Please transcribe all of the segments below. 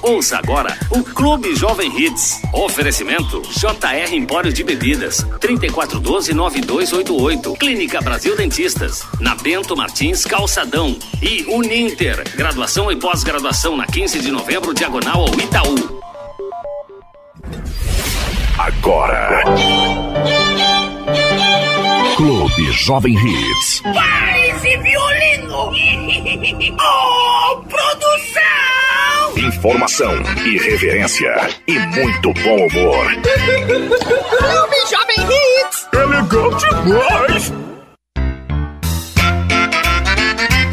Ouça agora o Clube Jovem Hits. Oferecimento JR Empório de Bebidas, 3412-9288. Clínica Brasil Dentistas, na Bento Martins Calçadão. E Uninter, graduação e pós-graduação na 15 de novembro, diagonal ao Itaú. Agora, Clube Jovem Hits. Para esse violino! Oh, produção! Informação, irreverência e muito bom humor. Clube Jovem Hits! É legal demais!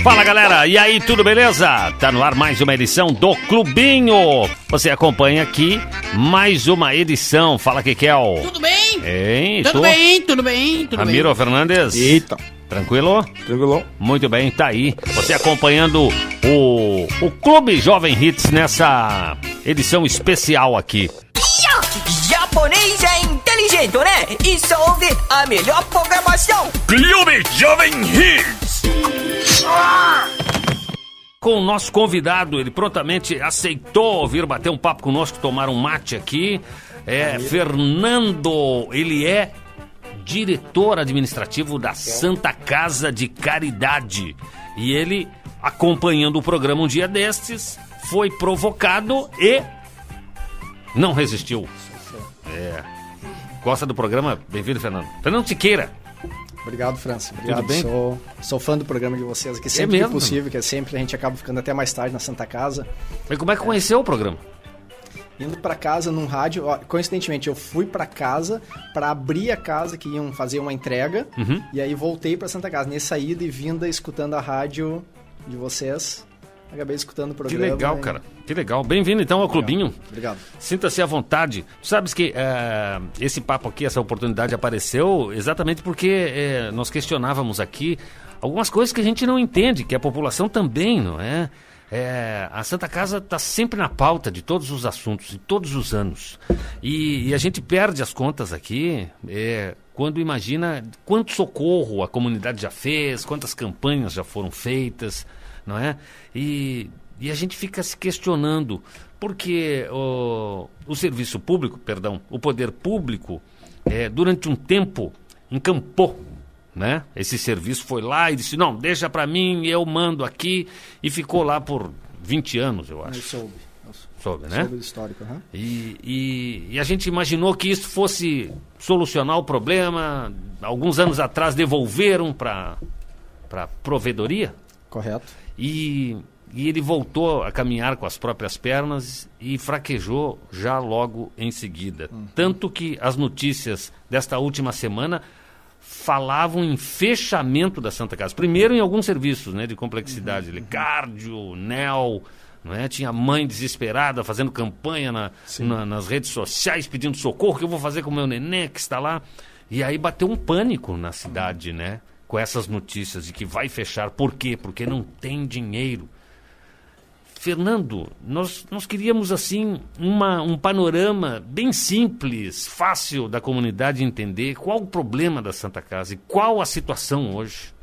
Fala galera, e aí, tudo beleza? Tá no ar mais uma edição do Clubinho. Você acompanha aqui mais uma edição. Fala, Kekel. Tudo bem? Hein? Tudo bem. Ramiro Fernandes. Eita. Tranquilo? Tranquilo. Muito bem, tá aí. Você acompanhando o Clube Jovem Hits nessa edição especial aqui. Japonês é inteligente, né? E só ouve a melhor programação. Clube Jovem Hits. Com o nosso convidado, ele prontamente aceitou vir bater um papo conosco, tomar um mate aqui. Fernando, ele é diretor administrativo da Santa Casa de Caridade. E ele, acompanhando o programa um dia destes, foi provocado e não resistiu. Gosta do programa? Bem-vindo, Fernando. Fernando Siqueira. Obrigado, França. Obrigado. Tudo bem? Sou fã do programa de vocês aqui, sempre mesmo? que possível, que é sempre a gente acaba ficando até mais tarde na Santa Casa. Mas como é que conheceu o programa? Indo pra casa num rádio, coincidentemente eu fui pra casa pra abrir a casa, que iam fazer uma entrega, e aí voltei pra Santa Casa. Nessa ida e vinda, escutando a rádio de vocês, acabei escutando o programa. Que legal, cara. Que legal. Bem-vindo então ao Clubinho. Obrigado. Sinta-se à vontade. Tu sabes que esse papo aqui, essa oportunidade apareceu exatamente porque nós questionávamos aqui algumas coisas que a gente não entende, que a população também, não é? A Santa Casa está sempre na pauta de todos os assuntos, de todos os anos. E a gente perde as contas aqui quando imagina quanto socorro a comunidade já fez, quantas campanhas já foram feitas, não é? E a gente fica se questionando, porque o serviço público, o poder público, durante um tempo encampou, né? Esse serviço foi lá e disse, não, deixa pra mim, eu mando aqui, e ficou lá por 20 anos, eu acho. Eu soube, né? Soube do histórico, uhum. E a gente imaginou que isso fosse solucionar o problema. Alguns anos atrás devolveram para provedoria. Correto. E ele voltou a caminhar com as próprias pernas e fraquejou já logo em seguida. Tanto que as notícias desta última semana falavam em fechamento da Santa Casa. Primeiro em alguns serviços, né, de complexidade, cardio, NEL, não é? Tinha mãe desesperada fazendo campanha nas redes sociais pedindo socorro, o que eu vou fazer com o meu neném que está lá? E aí bateu um pânico na cidade, né? Com essas notícias de que vai fechar. Por quê? Porque não tem dinheiro. Fernando, nós queríamos assim um panorama bem simples, fácil da comunidade entender qual o problema da Santa Casa e qual a situação hoje.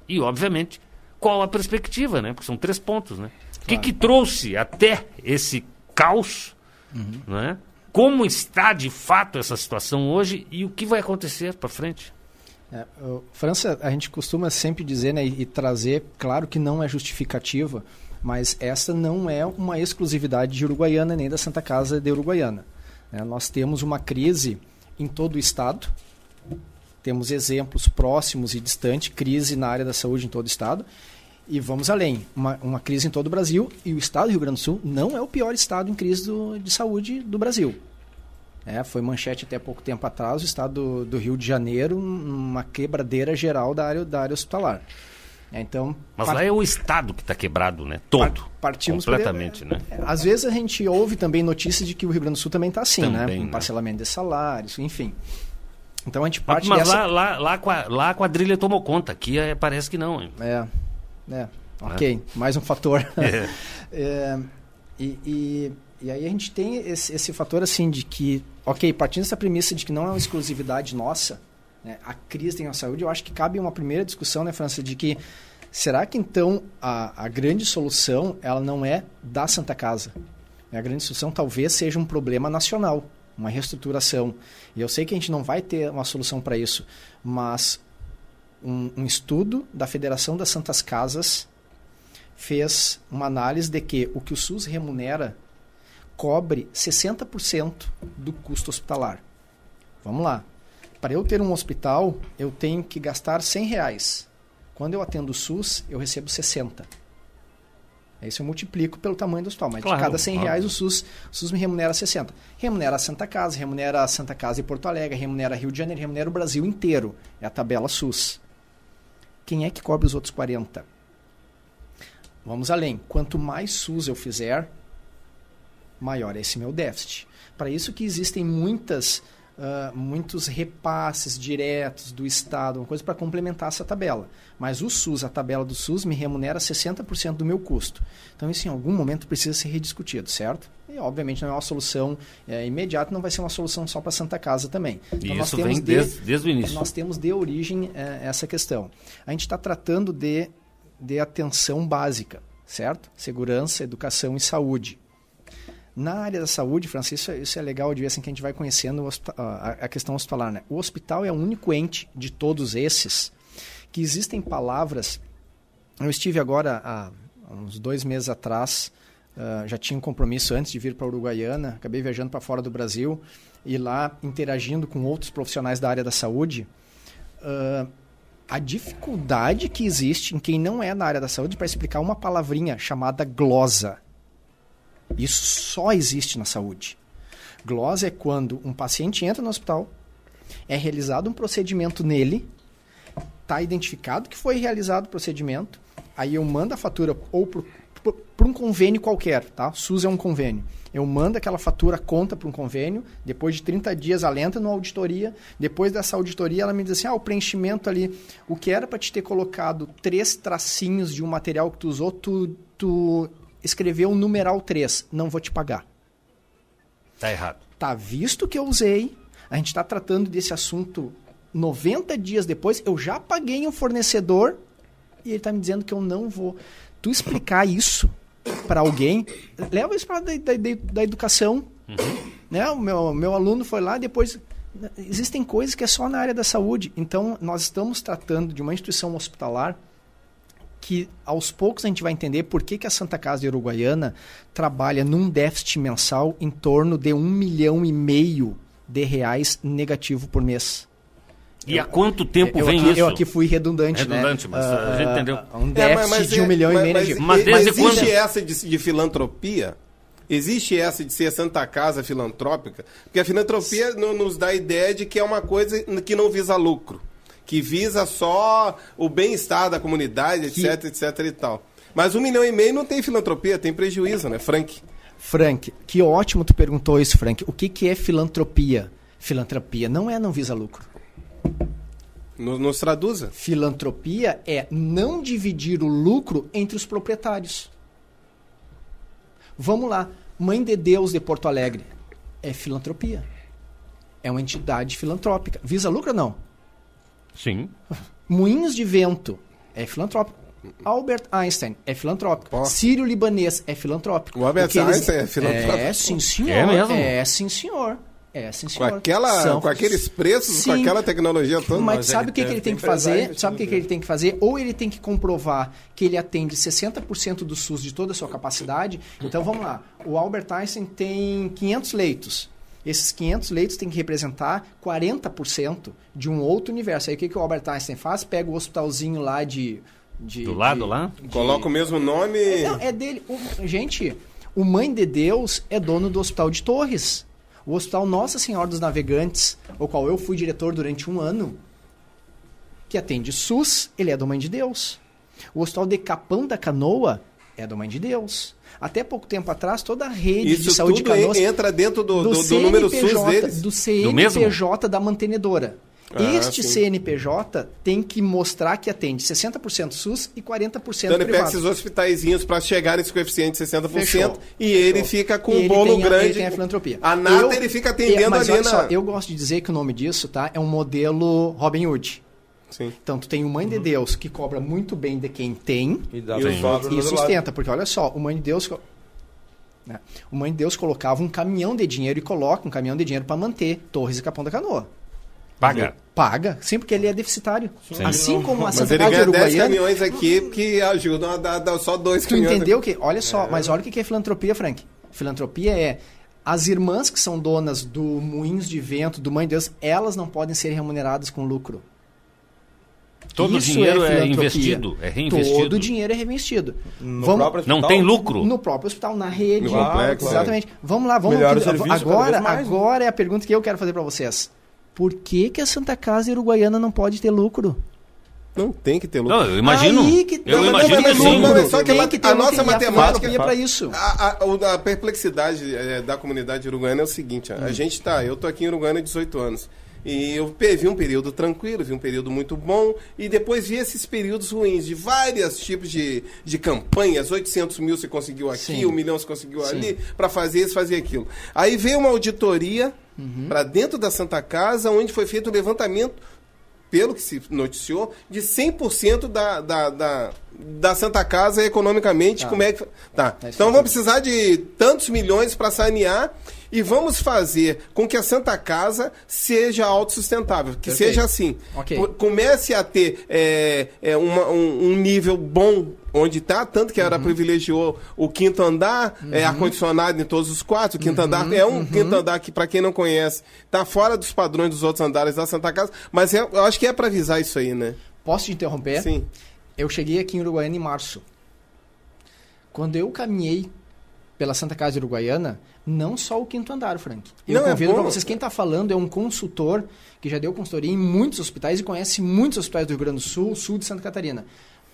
E, obviamente, qual a perspectiva, né? Porque são 3 pontos, né? Claro. O que trouxe até esse caos, né? Como está de fato essa situação hoje e o que vai acontecer para frente? França, a gente costuma sempre dizer, né, e trazer, claro que não é justificativa, mas essa não é uma exclusividade de Uruguaiana nem da Santa Casa de Uruguaiana. Nós temos uma crise em todo o estado, temos exemplos próximos e distantes, crise na área da saúde em todo o estado, e vamos além, uma crise em todo o Brasil, e o estado do Rio Grande do Sul não é o pior estado em crise de saúde do Brasil. Foi manchete até pouco tempo atrás, o estado do Rio de Janeiro, uma quebradeira geral da área hospitalar. Então, mas lá é o estado que está quebrado, né? Todo. Partimos completamente, né? Às vezes a gente ouve também notícias de que o Rio Grande do Sul também está assim, também, né? Um parcelamento de salários, enfim. Então a gente parte mas dessa... lá a quadrilha tomou conta, aqui parece que não. Hein? Ok, mais um fator. E aí a gente tem esse fator assim de que, ok, partindo dessa premissa de que não é uma exclusividade nossa, né, a crise tem a saúde, eu acho que cabe uma primeira discussão, né, França, de que será que então a grande solução ela não é da Santa Casa? A grande discussão talvez seja um problema nacional, uma reestruturação. E eu sei que a gente não vai ter uma solução para isso, mas um estudo da Federação das Santas Casas fez uma análise de que o que o SUS remunera cobre 60% do custo hospitalar. Vamos lá. Para eu ter um hospital, eu tenho que gastar R$100. Quando eu atendo o SUS, eu recebo 60. Aí isso eu multiplico pelo tamanho do hospital. Mas claro, de cada R$100, o SUS me remunera 60. Remunera a Santa Casa, remunera a Santa Casa em Porto Alegre, remunera Rio de Janeiro, remunera o Brasil inteiro. É a tabela SUS. Quem é que cobre os outros 40? Vamos além. Quanto mais SUS eu fizer, maior é esse meu déficit. Para isso que existem muitos repasses diretos do Estado, uma coisa para complementar essa tabela. Mas o SUS, a tabela do SUS, me remunera 60% do meu custo. Então isso em algum momento precisa ser rediscutido, certo? E obviamente não é uma solução imediata, não vai ser uma solução só para a Santa Casa também. Então, isso vem desde o início. Nós temos de origem essa questão. A gente está tratando de atenção básica, certo? Segurança, educação e saúde. Na área da saúde, Francisco, isso é legal de ver assim, que a gente vai conhecendo a questão hospitalar. Né? O hospital é o único ente de todos esses que existem palavras. Eu estive agora, há uns 2 meses atrás, já tinha um compromisso antes de vir para a Uruguaiana, acabei viajando para fora do Brasil e lá interagindo com outros profissionais da área da saúde. A dificuldade que existe em quem não é da área da saúde para explicar uma palavrinha chamada glosa. Isso só existe na saúde. Glosa é quando um paciente entra no hospital, é realizado um procedimento nele, está identificado que foi realizado o procedimento, aí eu mando a fatura ou para um convênio qualquer, tá? SUS é um convênio. Eu mando aquela fatura, conta para um convênio, depois de 30 dias ela entra numa auditoria, depois dessa auditoria ela me diz assim, o preenchimento ali, o que era para te ter colocado 3 tracinhos de um material que tu usou, tu escreveu o numeral 3, não vou te pagar. Tá errado. Tá visto que eu usei, a gente está tratando desse assunto 90 dias depois, eu já paguei um fornecedor e ele está me dizendo que eu não vou. Tu explicar isso para alguém, leva isso para da educação. Né? O meu aluno foi lá, depois... Existem coisas que é só na área da saúde. Então, nós estamos tratando de uma instituição hospitalar que aos poucos a gente vai entender por que a Santa Casa de Uruguaiana trabalha num déficit mensal em torno de R$1,5 milhão negativo por mês. E há quanto tempo vem isso? Eu aqui fui redundante, né? Redundante, mas a gente entendeu. Um déficit de R$1,5 milhão. Mas existe essa de filantropia? Existe essa de ser a Santa Casa filantrópica? Porque a filantropia nos dá a ideia de que é uma coisa que não visa lucro. Que visa só o bem-estar da comunidade, etc, etc e tal. Mas R$1,5 milhão não tem filantropia, tem prejuízo, né, Frank? Frank, que ótimo tu perguntou isso, Frank. O que é filantropia? Filantropia não visa lucro. Nos traduza. Filantropia é não dividir o lucro entre os proprietários. Vamos lá. Mãe de Deus de Porto Alegre é filantropia. É uma entidade filantrópica. Visa lucro ou não? Sim. Moinhos de Vento é filantrópico. Albert Einstein é filantrópico. Sírio-Libanês é filantrópico. O Albert Einstein é filantrópico? É, sim, senhor. É mesmo? É, sim, senhor. Com aqueles preços, sim, com aquela tecnologia toda. Mas sabe o que ele tem que fazer? Sabe o que ele tem que fazer? Ou ele tem que comprovar que ele atende 60% do SUS de toda a sua capacidade. Então, vamos lá. O Albert Einstein tem 500 leitos. Esses 500 leitos têm que representar 40% de um outro universo. Aí o que o Albert Einstein faz? Pega o hospitalzinho lá do lado lá? Coloca o mesmo nome... Não, é dele. Gente, o Mãe de Deus é dono do Hospital de Torres. O Hospital Nossa Senhora dos Navegantes, o qual eu fui diretor durante 1 ano, que atende SUS, ele é do Mãe de Deus. O Hospital de Capão da Canoa é do Mãe de Deus. Até pouco tempo atrás, toda a rede de saúde de Canoas... Isso tudo entra dentro do número SUS deles? Do CNPJ da mantenedora. Este sim. CNPJ tem que mostrar que atende 60% SUS e 40% então privado. Ele pega esses hospitaizinhos para chegar nesse coeficiente de 60%. Fechou. E ele fica com um bolo grande. Ele tem a filantropia. A nata ele fica atendendo mas ali olha só, eu gosto de dizer que o nome disso, tá, é um modelo Robin Hood. Sim. Então, tu tem o Mãe de Deus que cobra muito bem de quem tem E dá e sustenta. Porque olha só, o Mãe de Deus... né? O Mãe de Deus colocava um caminhão de dinheiro e coloca um caminhão de dinheiro para manter Torres e Capão da Canoa. Paga. Paga, sim, porque ele é deficitário. Sim. Assim como a Mas Santa ele Casa de ganha 10 Uruguaiana... caminhões aqui que ajudam a dar só 2 Tu caminhões. entendeu que... Olha só, mas olha o que é filantropia, Frank. Filantropia é... As irmãs que são donas do Moinhos de Vento, do Mãe de Deus, elas não podem ser remuneradas com lucro. Todo o Isso dinheiro é filantropia. investido, é reinvestido. Todo o dinheiro é reinvestido. No próprio hospital? Não tem lucro. No próprio hospital, na rede. No complexo, Exatamente. Vamos lá, vamos Melhora o aqui. serviço cada Agora, vez mais, né? agora é a pergunta que eu quero fazer para vocês. Por que a Santa Casa Uruguaiana não pode ter lucro? Não tem que ter lucro. Não, eu imagino. Aí que- Eu Não, imagino mas que sim. lucro. Só que Tem que ter a lucro, nossa e a matemática filantropia para isso. A perplexidade da comunidade uruguaiana é o seguinte, a gente eu tô aqui em Uruguaiana há 18 anos. E eu vi um período tranquilo, vi um período muito bom, e depois vi esses períodos ruins, de vários tipos de campanhas, 800 mil você conseguiu aqui, Sim. 1 milhão você conseguiu Sim. ali, para fazer isso, fazer aquilo. Aí veio uma auditoria para dentro da Santa Casa, onde foi feito o levantamento, pelo que se noticiou, de 100% da Santa Casa economicamente. Como é que... Tá. Então vamos precisar de tantos milhões para sanear e vamos fazer com que a Santa Casa seja autossustentável, que Perfeito. seja assim. Ok. Comece a ter um nível bom onde está, tanto que ela privilegiou o quinto andar, ar-condicionado em todos os quartos. O quinto andar é um quinto andar que, para quem não conhece, está fora dos padrões dos outros andares da Santa Casa, mas eu acho que é para avisar isso aí, né? Posso te interromper? Sim. Eu cheguei aqui em Uruguaiana em março. Quando eu caminhei pela Santa Casa Uruguaiana, não só o quinto andar, Frank. Eu Não, é convido bom. para vocês, quem está falando é um consultor que já deu consultoria em muitos hospitais e conhece muitos hospitais do Rio Grande do Sul, sul de Santa Catarina.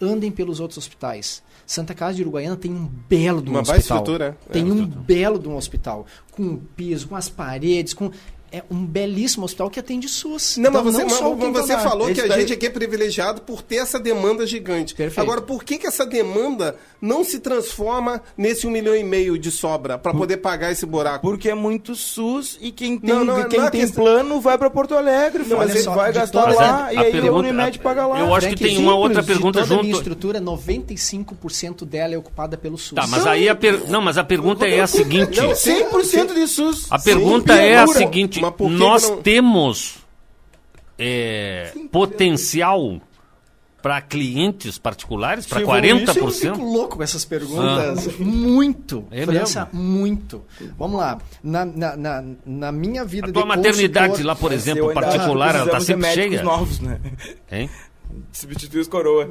Andem pelos outros hospitais. Santa Casa de Uruguaiana tem um belo de um Uma hospital. baita estrutura, é. Tem um belo de um hospital. Com o piso, com as paredes, com... É um belíssimo hospital que atende SUS. Não, Então, mas você, só o quinto você andar. falou que Esse a daí- gente aqui é privilegiado por ter essa demanda gigante. Perfeito. Agora, por que essa demanda não se transforma nesse 1,5 milhão de sobra para poder pagar esse buraco? Porque é muito SUS e quem tem, Não, quem não é tem questão- plano vai pra Porto Alegre. Não, mas olha ele só, vai de gastar toda- lá Mas e a aí pergunta- a Unimed paga lá. eu acho que tem uma outra pergunta de toda a junto. minha estrutura, 95% dela é ocupada pelo SUS. Tá, mas aí não, mas a pergunta é a seguinte. Não, 100% de SUS. A pergunta Sim, é a loucura. seguinte: Mas por que nós não- temos potencial para clientes particulares, para Se evoluir, sim, Eu 40%? fico louco com essas perguntas. Muito. É França, mesmo? muito. Vamos lá. Na minha vida A tua de maternidade consultor- lá, por Eu exemplo, ainda particular, ela tá precisamos de sempre médicos cheia. novos, né? Hein? Substituir os coroa.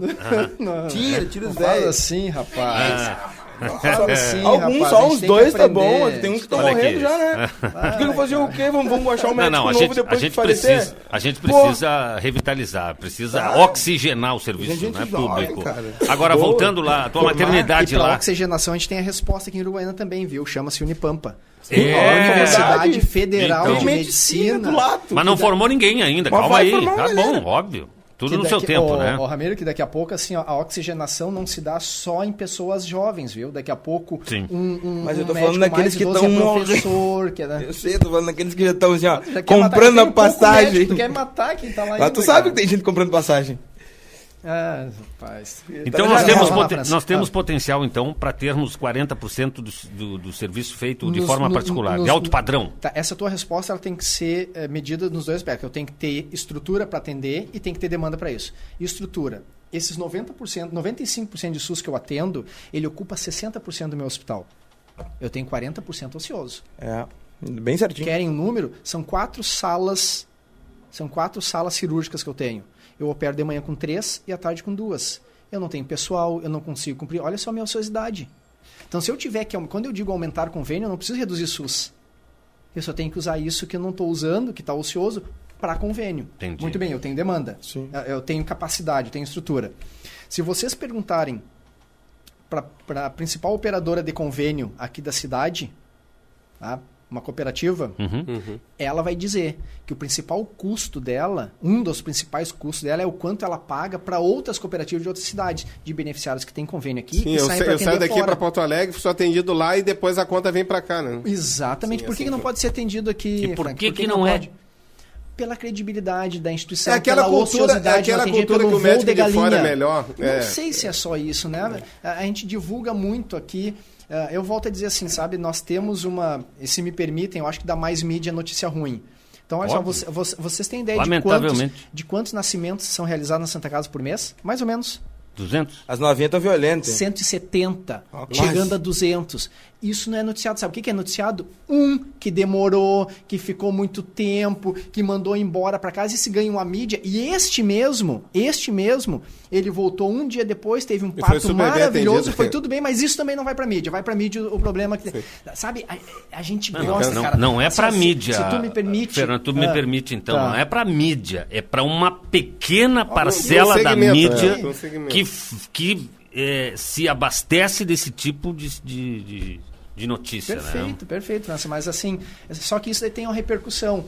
Tira Não os fala 10. assim, rapaz. Não É. fala assim, Alguns, rapaz. A só gente uns tem que 2 tá aprender. bom. Tem uns que estão Olha morrendo aqui. já, né? Porque não fazer o quê? Vamos achar um médico Não, a novo gente, depois a de gente falecer? precisa, a gente precisa revitalizar, precisa oxigenar o serviço, Gente, né, dói, público. cara. Agora, Boa. voltando lá, a tua Formar. E maternidade para lá. oxigenação a gente tem a resposta aqui em Uruguaiana também, viu? Chama-se Unipampa. É. Universidade Federal Então. de Medicina Medicina. do lado. Mas não formou ninguém ainda, Mas calma vai aí. formar uma Tá galera. bom, óbvio. Tudo Que no seu daqui- tempo, ô, né? ô, Ramiro, que daqui a pouco, assim, ó, a oxigenação não se dá só em pessoas jovens, viu? Daqui a pouco, Sim. Mas eu tô um falando médico daqueles mais que idoso tão é morrendo. professor, que é, né? Eu sei, tô falando daqueles que já estão assim, ó, Já quer matar- comprando tem a pouco passagem. médico, tu quer matar quem tá lá Mas ainda, tu sabe cara. que tem gente comprando passagem. Ah, rapaz. Então Tá nós legal. temos, Vai lá, França. nós temos potencial, então, para termos 40% do serviço feito de Nos- forma no- particular, nos- de alto padrão. Tá, essa tua resposta ela tem que ser medida nos dois aspectos. Eu tenho que ter estrutura para atender e tem que ter demanda para isso. Estrutura. Esses 90%, 95% de SUS que eu atendo, ele ocupa 60% do meu hospital. Eu tenho 40% ocioso. É, bem certinho. Querem um número? São 4 salas cirúrgicas que eu tenho. Eu opero de manhã com 3 e à tarde com 2. Eu não tenho pessoal, eu não consigo cumprir. Olha só a minha ociosidade. Então, se eu tiver que... Quando eu digo aumentar convênio, eu não preciso reduzir SUS. Eu só tenho que usar isso que eu não estou usando, que está ocioso, para convênio. Entendi. Muito bem, eu tenho demanda. Sim. Eu tenho capacidade, eu tenho estrutura. Se vocês perguntarem para a principal operadora de convênio aqui da cidade, tá? Uma cooperativa, ela vai dizer que o principal custo dela, um dos principais custos dela é o quanto ela paga para outras cooperativas de outras cidades, de beneficiários que têm convênio aqui Sim, e eu saem para saio atender daqui fora. para Porto Alegre, sou atendido lá e depois a conta vem para cá, né? Exatamente. Sim, por que, assim que não foi. pode ser atendido aqui, E por Frank? que que não é? pode? Pela credibilidade da instituição, É aquela pela cultura, ociosidade, aquela não atendia cultura pelo que o voo médico de galinha. fora é melhor. Não sei se é só isso, né? A gente divulga muito aqui Eu volto a dizer assim, sabe? Nós temos e se me permitem, eu acho que dá mais mídia notícia ruim. Então, olha só, vocês têm ideia de quantos nascimentos são realizados na Santa Casa por mês? Mais ou menos. 200? As novinhas estão violentas. 170, quase. chegando a 200. Isso não é noticiado. Sabe o que é noticiado? Que demorou, que ficou muito tempo, que mandou embora para casa e se ganha uma mídia. E este mesmo, ele voltou um dia depois, teve um parto maravilhoso, foi tudo bem, mas isso também não vai para mídia. Vai para mídia o problema que... Sabe, a gente gosta, cara. Não é para mídia. Se tu me permite... Fernando, tu me permite, então. Tá. Não é para mídia, é para uma pequena parcela da mídia que se abastece desse tipo de notícia. Perfeito, França. Mas assim, só que isso daí tem uma repercussão.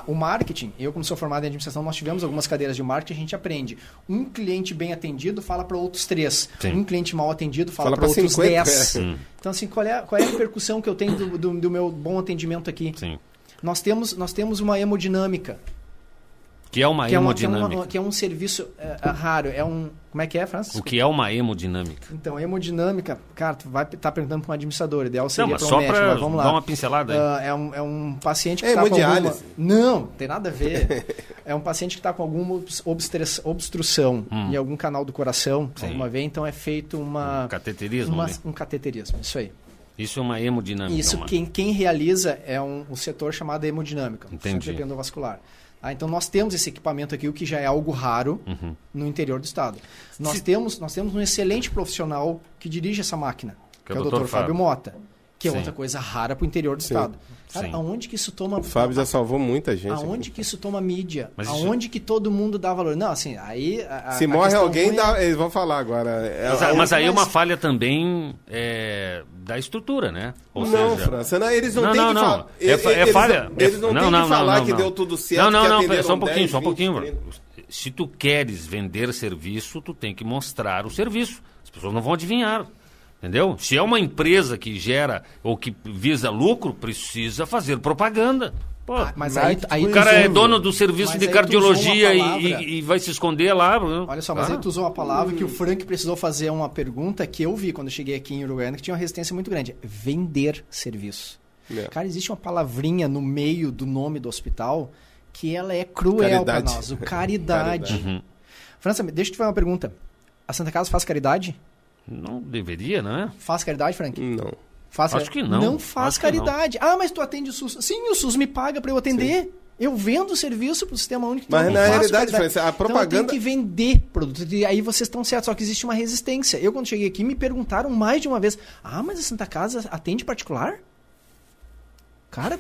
O marketing, eu como sou formado em administração, nós tivemos algumas cadeiras de marketing, a gente aprende. Um cliente bem atendido fala para outros 3. Sim. Um cliente mal atendido fala para outros 10. Então assim, qual é a repercussão que eu tenho do meu bom atendimento aqui? Sim. Nós temos uma hemodinâmica. Que é uma hemodinâmica. Que é um serviço raro. Como é que é, Francis? O que é uma hemodinâmica? Então, hemodinâmica, cara, tu vai estar perguntando para um administrador. Ideal seria para um médico. Mas vamos lá. Dar uma pincelada aí. É um paciente que está com alguma... Não, tem nada a ver. É um paciente que está com alguma obstrução em algum canal do coração, alguma vez. Então, é feito um cateterismo. Um cateterismo, isso aí. Isso é uma hemodinâmica. Isso, quem realiza é um setor chamado hemodinâmica. Entendi. Centro endovascular. Então nós temos esse equipamento aqui, o que já é algo raro no interior do estado. Nós temos um excelente profissional que dirige essa máquina, que é o Dr. Fábio Mota, que é outra coisa rara para o interior do estado. Cara, aonde que isso toma... O Fábio já salvou muita gente. Aonde que isso toma mídia? Aonde que todo mundo dá valor? Não, assim, aí... Se morre alguém, eles vão falar agora. Mas aí é uma falha também da estrutura, né? Ou seja... França, eles não têm que falar. É falha. Eles não têm que falar que deu tudo certo. Não, só um pouquinho. Se tu queres vender serviço, tu tem que mostrar o serviço. As pessoas não vão adivinhar. Entendeu? Se é uma empresa que gera ou que visa lucro, precisa fazer propaganda. Pô, mas aí o cara é dono do serviço de cardiologia e vai se esconder lá. Olha só, mas aí tu usou uma palavra que o Frank precisou fazer uma pergunta que eu vi quando eu cheguei aqui em Uruguaiana, que tinha uma resistência muito grande. Vender serviço. Cara, existe uma palavrinha no meio do nome do hospital que ela é cruel para nós. O caridade. França, deixa eu te fazer uma pergunta. A Santa Casa faz caridade? Não deveria, não é? Faz caridade, Frank? Não. Acho que não. Não faz caridade. Mas tu atende o SUS. Sim, o SUS me paga para eu atender. Sim. Eu vendo o serviço para o Sistema Único. Mas na realidade, Frank, a propaganda... Então eu tenho que vender produto. E aí vocês estão certos. Só que existe uma resistência. Eu, quando cheguei aqui, me perguntaram mais de uma vez. mas a Santa Casa atende particular? Cara...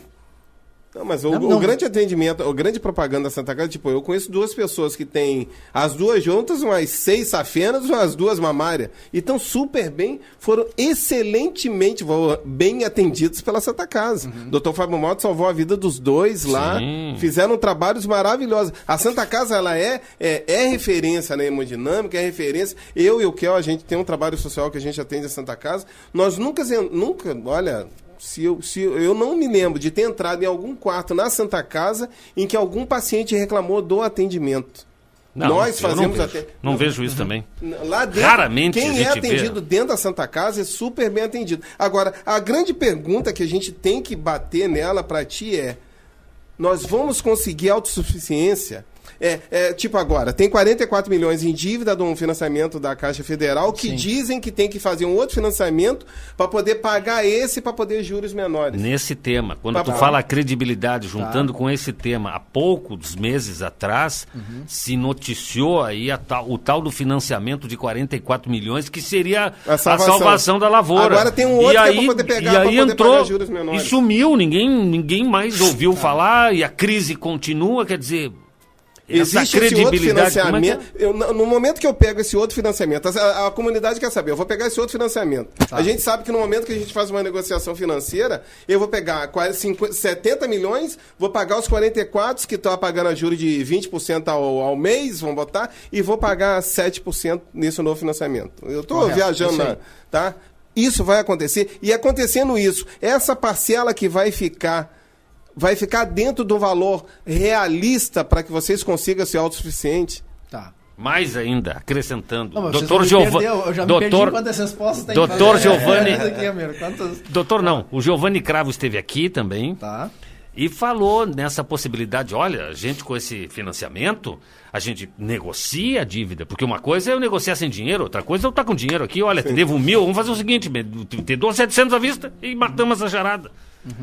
Não, mas o grande atendimento, a grande propaganda da Santa Casa, tipo, eu conheço 2 pessoas que têm as 2 juntas, umas 6 safenas, umas 2 mamárias. E estão super bem, foram excelentemente bem atendidos pela Santa Casa. Dr. Fábio Mota salvou a vida dos 2 lá, fizeram trabalhos maravilhosos. A Santa Casa, ela é referência na hemodinâmica, é referência. Eu e o Kel, a gente tem um trabalho social que a gente atende a Santa Casa. Nós nunca, olha... Se eu não me lembro de ter entrado em algum quarto na Santa Casa em que algum paciente reclamou do atendimento. Nós fazemos não vejo isso também. Lá dentro, raramente quem é atendido dentro da Santa Casa é super bem atendido. Agora, a grande pergunta que a gente tem que bater nela para ti é: nós vamos conseguir autossuficiência? Tipo agora, tem 44 milhões em dívida de um financiamento da Caixa Federal que dizem que tem que fazer um outro financiamento para poder pagar para poder juros menores. Nesse tema, quando tu fala credibilidade, juntando com esse tema, há poucos meses atrás, se noticiou aí o tal do financiamento de 44 milhões, que seria a salvação da lavoura. Agora tem um outro que é para poder pegar, para poder pagar juros menores. E sumiu, ninguém mais ouviu falar, e a crise continua, quer dizer... Existe esse outro financiamento. No momento que eu pego esse outro financiamento, a comunidade quer saber, eu vou pegar esse outro financiamento. A gente sabe que no momento que a gente faz uma negociação financeira, eu vou pegar 70 milhões, vou pagar os 44 que estão pagando a juros de 20% ao mês, vamos botar, e vou pagar 7% nesse novo financiamento. Eu estou viajando, tá? Isso vai acontecer, e acontecendo isso, essa parcela que vai ficar dentro do valor realista para que vocês consigam ser autossuficientes. Tá. Mais ainda, acrescentando. Não, mas vocês Doutor me Giovanni. perdeu, eu já me perdi quantas respostas tem. Doutor Giovanni. Quantas... Doutor, não. O Giovanni Cravo esteve aqui também. Tá. E falou nessa possibilidade, olha, a gente com esse financiamento, a gente negocia a dívida, porque uma coisa é eu negociar sem dinheiro, outra coisa é eu estar com dinheiro aqui, olha, te devo 1.000, vamos fazer o seguinte, te dou 700 à vista e matamos essa jarada.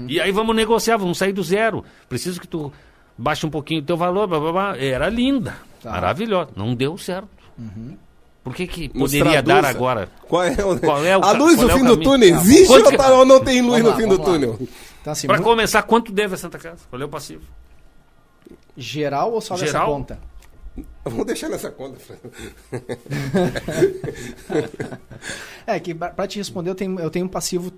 E aí vamos negociar, vamos sair do zero, preciso que tu baixe um pouquinho o teu valor, blá, blá, blá. Era linda, maravilhosa, não deu certo. Por que poderia dar agora? Qual é o A luz no fim do túnel existe ou não tem luz no fim do túnel? Então, assim, Para começar, quanto deve a Santa Casa? Qual é o passivo? geral ou só dessa Geral? conta? Vamos deixar nessa conta, Fran. É que para te responder, eu tenho um passivo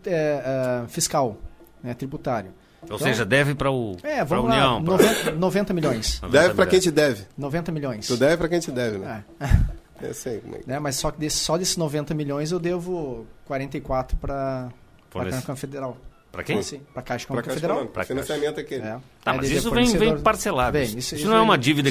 fiscal, né, tributário. Ou seja, deve para o pra vamos União. lá, 90 milhões. Deve pra quem te deve. 90 milhões. Tu deve pra quem te deve, né? É. Eu sei como é. Né, mas só desses 90 milhões eu devo 44 para a Câmara Federal. Para quem? Sim, para a Caixa Pra Econômica Federal. Pra financiamento aqui. É. Tá, mas Aí isso depois vem fornecedor- parcelado. Vem, Isso não é uma dívida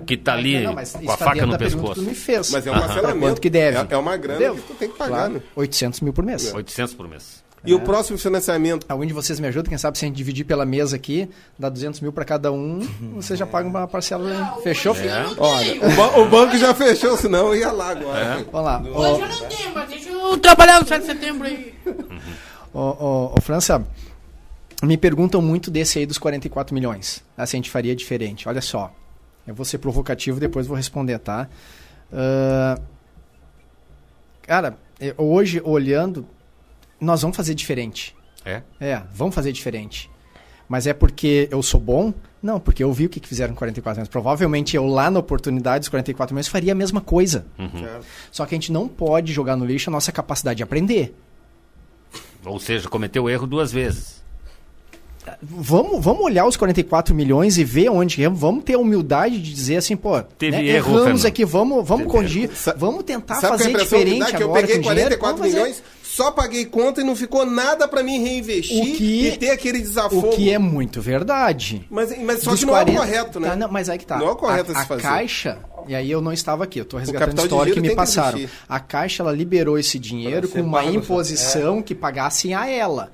que tá ali Não, mas com a isso tá faca dentro no da pergunta pescoço. que tu me fez. Mas é um parcelamento. Quanto que deve? É uma grana Devo. que tu tem que pagar, Claro, né? 800 mil por mês. 800 por mês. E o próximo financiamento? Aonde vocês me ajudam, quem sabe se a gente dividir pela mesa aqui, dá 200 mil para cada um, vocês já pagam uma parcela. Fechou? Olha, o banco já fechou, senão eu ia lá agora. Vamos lá. Hoje eu não tenho, mas deixa eu trabalhar no 7 de setembro aí. Ô, França, me perguntam muito desse aí dos 44 milhões. Se a gente faria diferente. Olha só. Eu vou ser provocativo, depois vou responder, tá? Cara, hoje, olhando, nós vamos fazer diferente. Vamos fazer diferente. Mas é porque eu sou bom? Não, porque eu vi o que fizeram com 44 milhões. Provavelmente eu lá na oportunidade dos 44 milhões faria a mesma coisa. Só que a gente não pode jogar no lixo a nossa capacidade de aprender. Ou seja, cometeu o erro 2 vezes. Vamos olhar os 44 milhões e ver onde erramos. Vamos ter a humildade de dizer assim, pô, Teve né, erro, erramos Fernando. aqui, vamos corrigir, vamos tentar Sabe fazer qual é a impressão que diferente dá? Que eu agora peguei com dinheiro. 44 Vamos fazer. milhões, só paguei conta e não ficou nada pra mim reinvestir e ter aquele desafogo. O que é muito verdade. Mas só Dos que não 40 é o correto, né? Tá, não, mas aí que tá. Não é o correto a se fazer. Caixa, e aí eu não estava aqui, eu estou resgatando capital de história giro que me tem que passaram. existir. A Caixa, ela liberou esse dinheiro Pra ser com uma pago, imposição que pagassem a ela.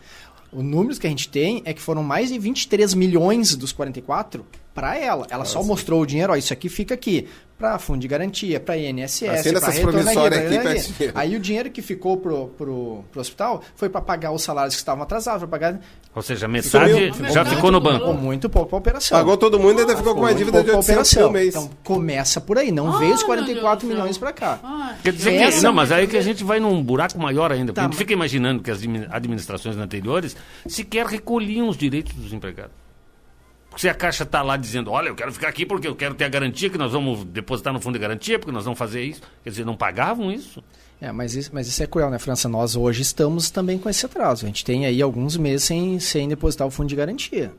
Os números que a gente tem é que foram mais de 23 milhões dos 44 para ela. Ela só mostrou o dinheiro, ó, isso aqui fica aqui. Para fundo de garantia, para INSS, Assina para essas retorno promissórias aqui, aqui. pega dinheiro. Aí o dinheiro que ficou pro hospital foi para pagar os salários que estavam atrasados, para pagar Ou seja, metade Sumiu. já ficou no banco. com muito pouco a operação. Pagou todo mundo e ainda ficou com uma dívida de Pouca 800 mil mês. Então começa por aí, não veio os meu 44 Deus do milhões céu. para cá. Quer dizer que, Essa- não, mas aí que a gente vai num buraco maior ainda. Porque Tá, a gente fica imaginando que as administrações anteriores sequer recolhiam os direitos dos empregados. Porque se a Caixa está lá dizendo, olha, eu quero ficar aqui porque eu quero ter a garantia que nós vamos depositar no fundo de garantia, porque nós vamos fazer isso. Quer dizer, não pagavam isso? Mas isso é cruel, né, França? Nós hoje estamos também com esse atraso. A gente tem aí alguns meses sem depositar o fundo de garantia.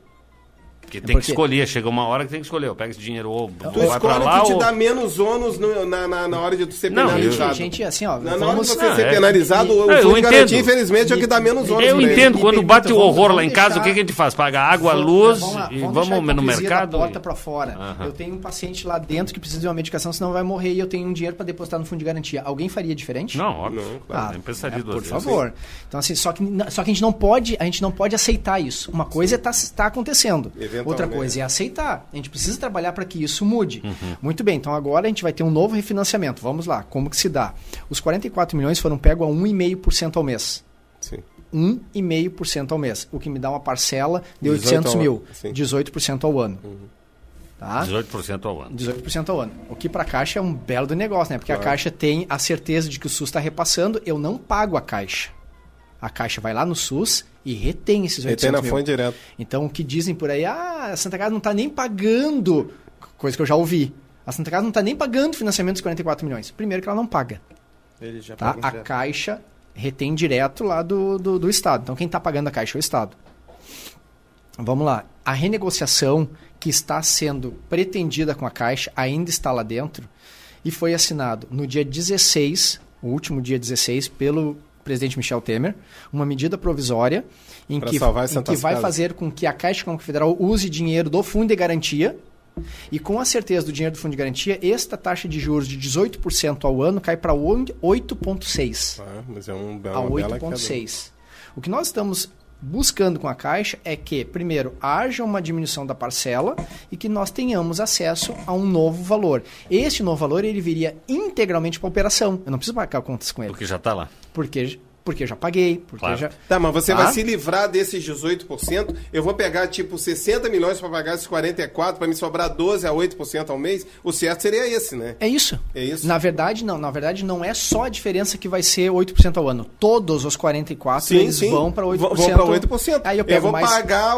Porque tem que porque- escolher, chega uma hora que tem que escolher. Eu pego esse dinheiro ou Tu vai para escolhe lá o que te ou... dá menos ônus na hora de tu ser Não, penalizado. Gente, assim, ó, Na hora de vamos... você ser penalizado, o eu fundo de garantia, entendo. infelizmente, é o que dá menos ônus. Eu pra ele. entendo, E quando pergunta, bate o vamos horror lá em deixar- casa, o que a gente faz? Paga água, luz lá, e deixar vamos a no hipocrisia mercado? da porta para fora. Eu tenho um paciente lá dentro que precisa de uma medicação, senão vai morrer e eu tenho um dinheiro para depositar no fundo de garantia. Alguém faria diferente? Não, óbvio. Não, claro. Nem pensaria duas Por vezes. favor. Então, assim, só que a gente não pode aceitar isso. Uma coisa é tá acontecendo. Eventualmente. Outra coisa é aceitar. A gente precisa trabalhar para que isso mude. Muito bem, então agora a gente vai ter um novo refinanciamento. Vamos lá, como que se dá? Os 44 milhões foram pegos a 1,5% ao mês. Sim. 1,5% ao mês. O que me dá uma parcela de 18 800 ao mil. ano, sim. 18% ao ano. Tá? 18% ao ano. 18% ao ano. O que para a Caixa é um belo do negócio, né? Porque a Caixa tem a certeza de que o SUS está repassando, eu não pago a Caixa. A Caixa vai lá no SUS e retém esses 800 Retém na mil. fonte direto. Então, o que dizem por aí, a Santa Casa não está nem pagando, coisa que eu já ouvi, a Santa Casa não está nem pagando o financiamento dos 44 milhões. Primeiro que ela não paga. Ele já Tá? pagou A direto. Caixa retém direto lá do Estado. Então, quem está pagando a Caixa é o Estado. Vamos lá. A renegociação que está sendo pretendida com a Caixa ainda está lá dentro e foi assinado no dia 16, o último dia 16, pelo presidente Michel Temer, uma medida provisória em Pra que salvar as vai Santas Casas. fazer com que a Caixa Econômica Federal use dinheiro do fundo de garantia E com a certeza do dinheiro do fundo de garantia, esta taxa de juros de 18% ao ano cai para 8,6%. Mas é uma A bela 8,6%. O que nós estamos buscando com a Caixa é que, primeiro, haja uma diminuição da parcela e que nós tenhamos acesso a um novo valor. Este novo valor, ele viria integralmente para a operação. Eu não preciso pagar contas com ele. Porque já está lá. Porque eu já paguei. Porque Claro. já... Tá, mas você Tá? vai se livrar desses 18%. Eu vou pegar, tipo, 60 milhões para pagar esses 44, para me sobrar 12 a 8% ao mês. O certo seria esse, né? É isso. É isso? Na verdade, não. Na verdade, não é só a diferença que vai ser 8% ao ano. Todos os 44 eles vão para 8%. Vão para 8%. Aí eu eu pego vou mais... pagar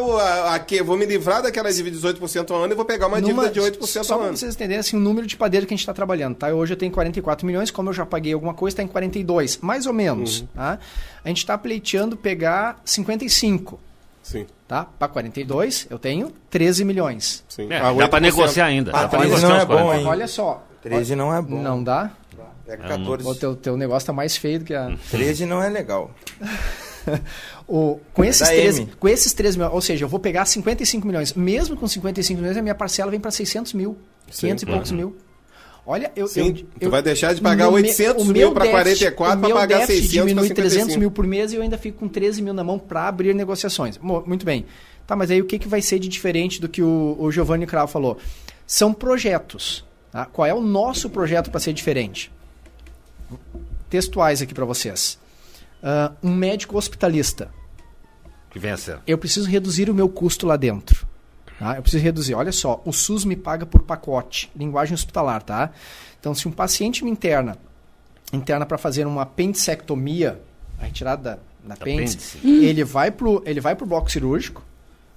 eu vou me livrar daquela dívida de 18% ao ano e vou pegar uma dívida de 8% Só ao para ano. vocês entenderem assim, o número de padeiro que a gente está trabalhando. Tá? Hoje eu tenho 44 milhões, como eu já paguei alguma coisa, está em 42. Mais ou menos. Tá? A gente está pleiteando pegar 55. Sim, Tá? Para 42, eu tenho 13 milhões. sim. É, Ah, dá para 8%. negociar ainda. Ah, Dá pra 13 negociar não é os 40. bom, hein? Olha só. 13 não é bom. Não dá? Pega 14. O teu negócio tá mais feio do que a... 13 não é legal. Com esses da 13, M. com esses 13 milhões, ou seja, eu vou pegar 55 milhões. Mesmo com 55 milhões, a minha parcela vem para 600 mil, 500 e poucos mil. Olha, Sim, tu vai deixar de pagar o me- 800 o mil meu para déficit- 44 o para meu pagar déficit 600 para diminui 55. 300 mil por mês e eu ainda fico com 13 mil na mão para abrir negociações. Muito bem. Tá, mas aí o que vai ser de diferente do que o Giovanni Cravo falou? São projetos. Tá? Qual é o nosso projeto para ser diferente? Textuais aqui para vocês. Um médico hospitalista. Que vem a ser. Eu preciso reduzir o meu custo lá dentro. Tá? Eu preciso reduzir. Olha só, o SUS me paga por pacote. Linguagem hospitalar, tá? Então, se um paciente me interna para fazer uma apendicectomia, a retirada da apêndice, ele vai pro bloco cirúrgico,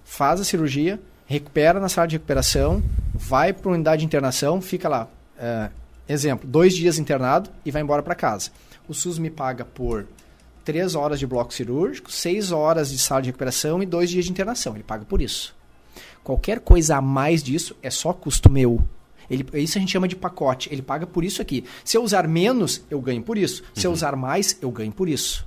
faz a cirurgia, recupera na sala de recuperação, vai para a unidade de internação, fica lá, exemplo, 2 dias internado e vai embora para casa. O SUS me paga por 3 horas de bloco cirúrgico, 6 horas de sala de recuperação e 2 dias de internação. Ele paga por isso. Qualquer coisa a mais disso é só custo meu. Isso a gente chama de pacote. Ele paga por isso aqui. Se eu usar menos, eu ganho por isso. Se eu usar mais, eu ganho por isso.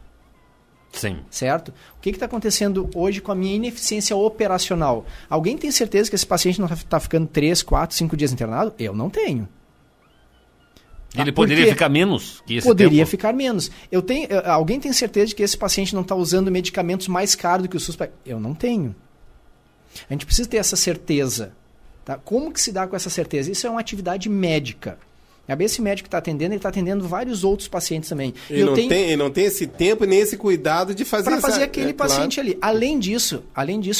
Sim. Certo? O que está acontecendo hoje com a minha ineficiência operacional? Alguém tem certeza que esse paciente não está ficando 3, 4, 5 dias internado? Eu não tenho. Ele poderia ficar menos que esse Poderia tempo? ficar menos. Alguém tem certeza de que esse paciente não está usando medicamentos mais caros do que o SUS? Eu não tenho. A gente precisa ter essa certeza. Tá? Como que se dá com essa certeza? Isso é uma atividade médica. Esse médico que está atendendo, ele está atendendo vários outros pacientes também. Ele não tem esse tempo e nem esse cuidado de fazer para fazer aquele paciente claro. ali. Além disso,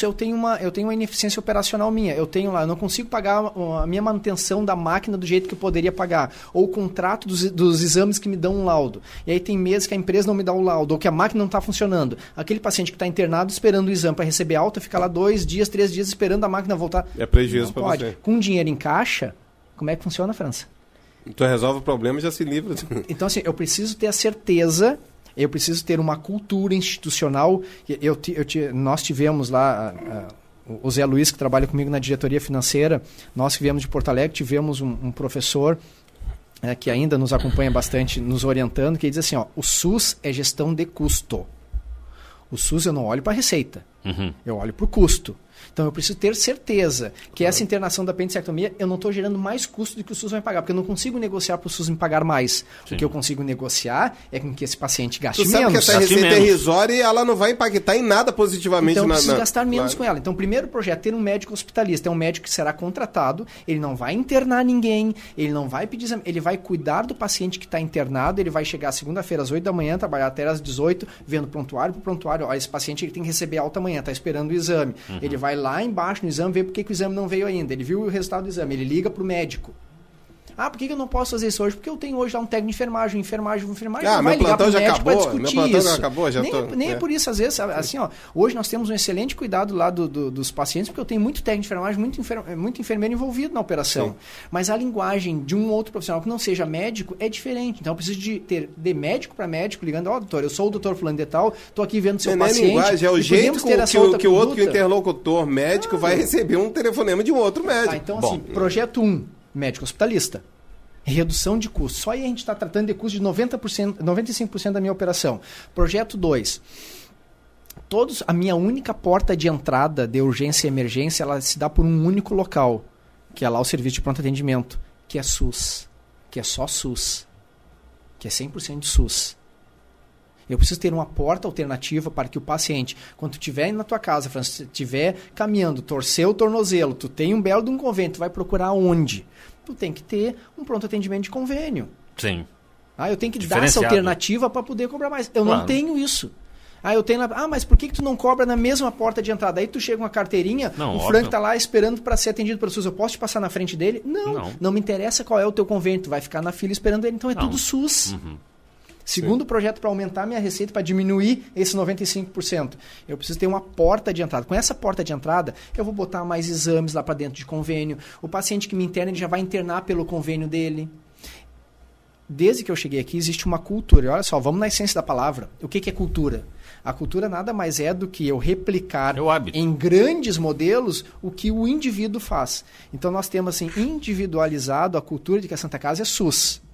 eu tenho uma ineficiência operacional minha. Eu não consigo pagar a minha manutenção da máquina do jeito que eu poderia pagar. Ou o contrato dos exames que me dão um laudo. E aí tem meses que a empresa não me dá o laudo, ou que a máquina não está funcionando. Aquele paciente que está internado esperando o exame para receber alta, fica lá 2 dias, 3 dias esperando a máquina voltar. É prejuízo para você. Com dinheiro em caixa, como é que funciona, França? Tu resolve o problema e já se livra. Então, assim, eu preciso ter a certeza, eu preciso ter uma cultura institucional. Nós tivemos lá, o Zé Luiz, que trabalha comigo na diretoria financeira, nós que viemos de Porto Alegre, tivemos um professor que ainda nos acompanha bastante, nos orientando, que diz assim, o SUS é gestão de custo. O SUS eu não olho para a receita, eu olho para o custo. Então, eu preciso ter certeza que essa internação da apendicectomia, eu não estou gerando mais custo do que o SUS vai pagar, porque eu não consigo negociar para o SUS me pagar mais. Sim. O que eu consigo negociar é com que esse paciente gaste menos. Tu sabe que essa receita é irrisória e ela não vai impactar em nada positivamente. Então, eu preciso gastar menos com ela. Então, o primeiro projeto, ter um médico hospitalista. É um médico que será contratado, ele não vai internar ninguém, ele não vai pedir exame, ele vai cuidar do paciente que está internado, ele vai chegar segunda-feira às 8 da manhã, trabalhar até às 18, vendo prontuário por prontuário. Esse paciente ele tem que receber alta amanhã, está esperando o exame. Ele vai lá embaixo no exame, ver por que o exame não veio ainda. Ele viu o resultado do exame, ele liga para o médico. Por que eu não posso fazer isso hoje? Porque eu tenho hoje lá um técnico de enfermagem não vai ligar para o médico para discutir isso. Acabou, nem é por isso, às vezes, assim, hoje nós temos um excelente cuidado lá dos pacientes, porque eu tenho muito técnico de enfermagem, muito enfermeiro envolvido na operação. Sim. Mas a linguagem de um outro profissional que não seja médico é diferente. Então eu preciso de médico para médico, ligando, doutor, eu sou o doutor fulano de tal, estou aqui vendo seu paciente. É linguagem, é o jeito que o interlocutor médico vai receber um telefonema de um outro médico. Então, assim, projeto 1, médico hospitalista. Redução de custo. Só aí a gente está tratando de custo de 95% da minha operação. Projeto 2. A minha única porta de entrada de urgência e emergência, ela se dá por um único local. que é lá o serviço de pronto atendimento, que é SUS, que é só SUS, que é 100% SUS. Eu preciso ter uma porta alternativa para que o paciente, quando tu estiver indo na tua casa, se estiver caminhando, torcer o tornozelo, tu tem um belo de um convênio, tu vai procurar onde? Tu tem que ter um pronto atendimento de convênio. Sim. Eu tenho que dar essa alternativa para poder cobrar mais. Eu não tenho isso. Eu tenho lá, mas por que tu não cobra na mesma porta de entrada? Aí tu chega com uma carteirinha, Frank tá lá esperando para ser atendido pelo SUS. Eu posso te passar na frente dele? Não me interessa qual é o teu convênio. Tu vai ficar na fila esperando ele. Então tudo SUS. Uhum. Segundo projeto para aumentar minha receita, para diminuir esse 95%. Eu preciso ter uma porta de entrada. Com essa porta de entrada, eu vou botar mais exames lá para dentro de convênio. O paciente que me interna, ele já vai internar pelo convênio dele. Desde que eu cheguei aqui, existe uma cultura. E olha só, vamos na essência da palavra. O que é cultura? A cultura nada mais é do que eu replicar em grandes modelos o que o indivíduo faz. Então, nós temos assim, individualizado a cultura de que a Santa Casa é SUS.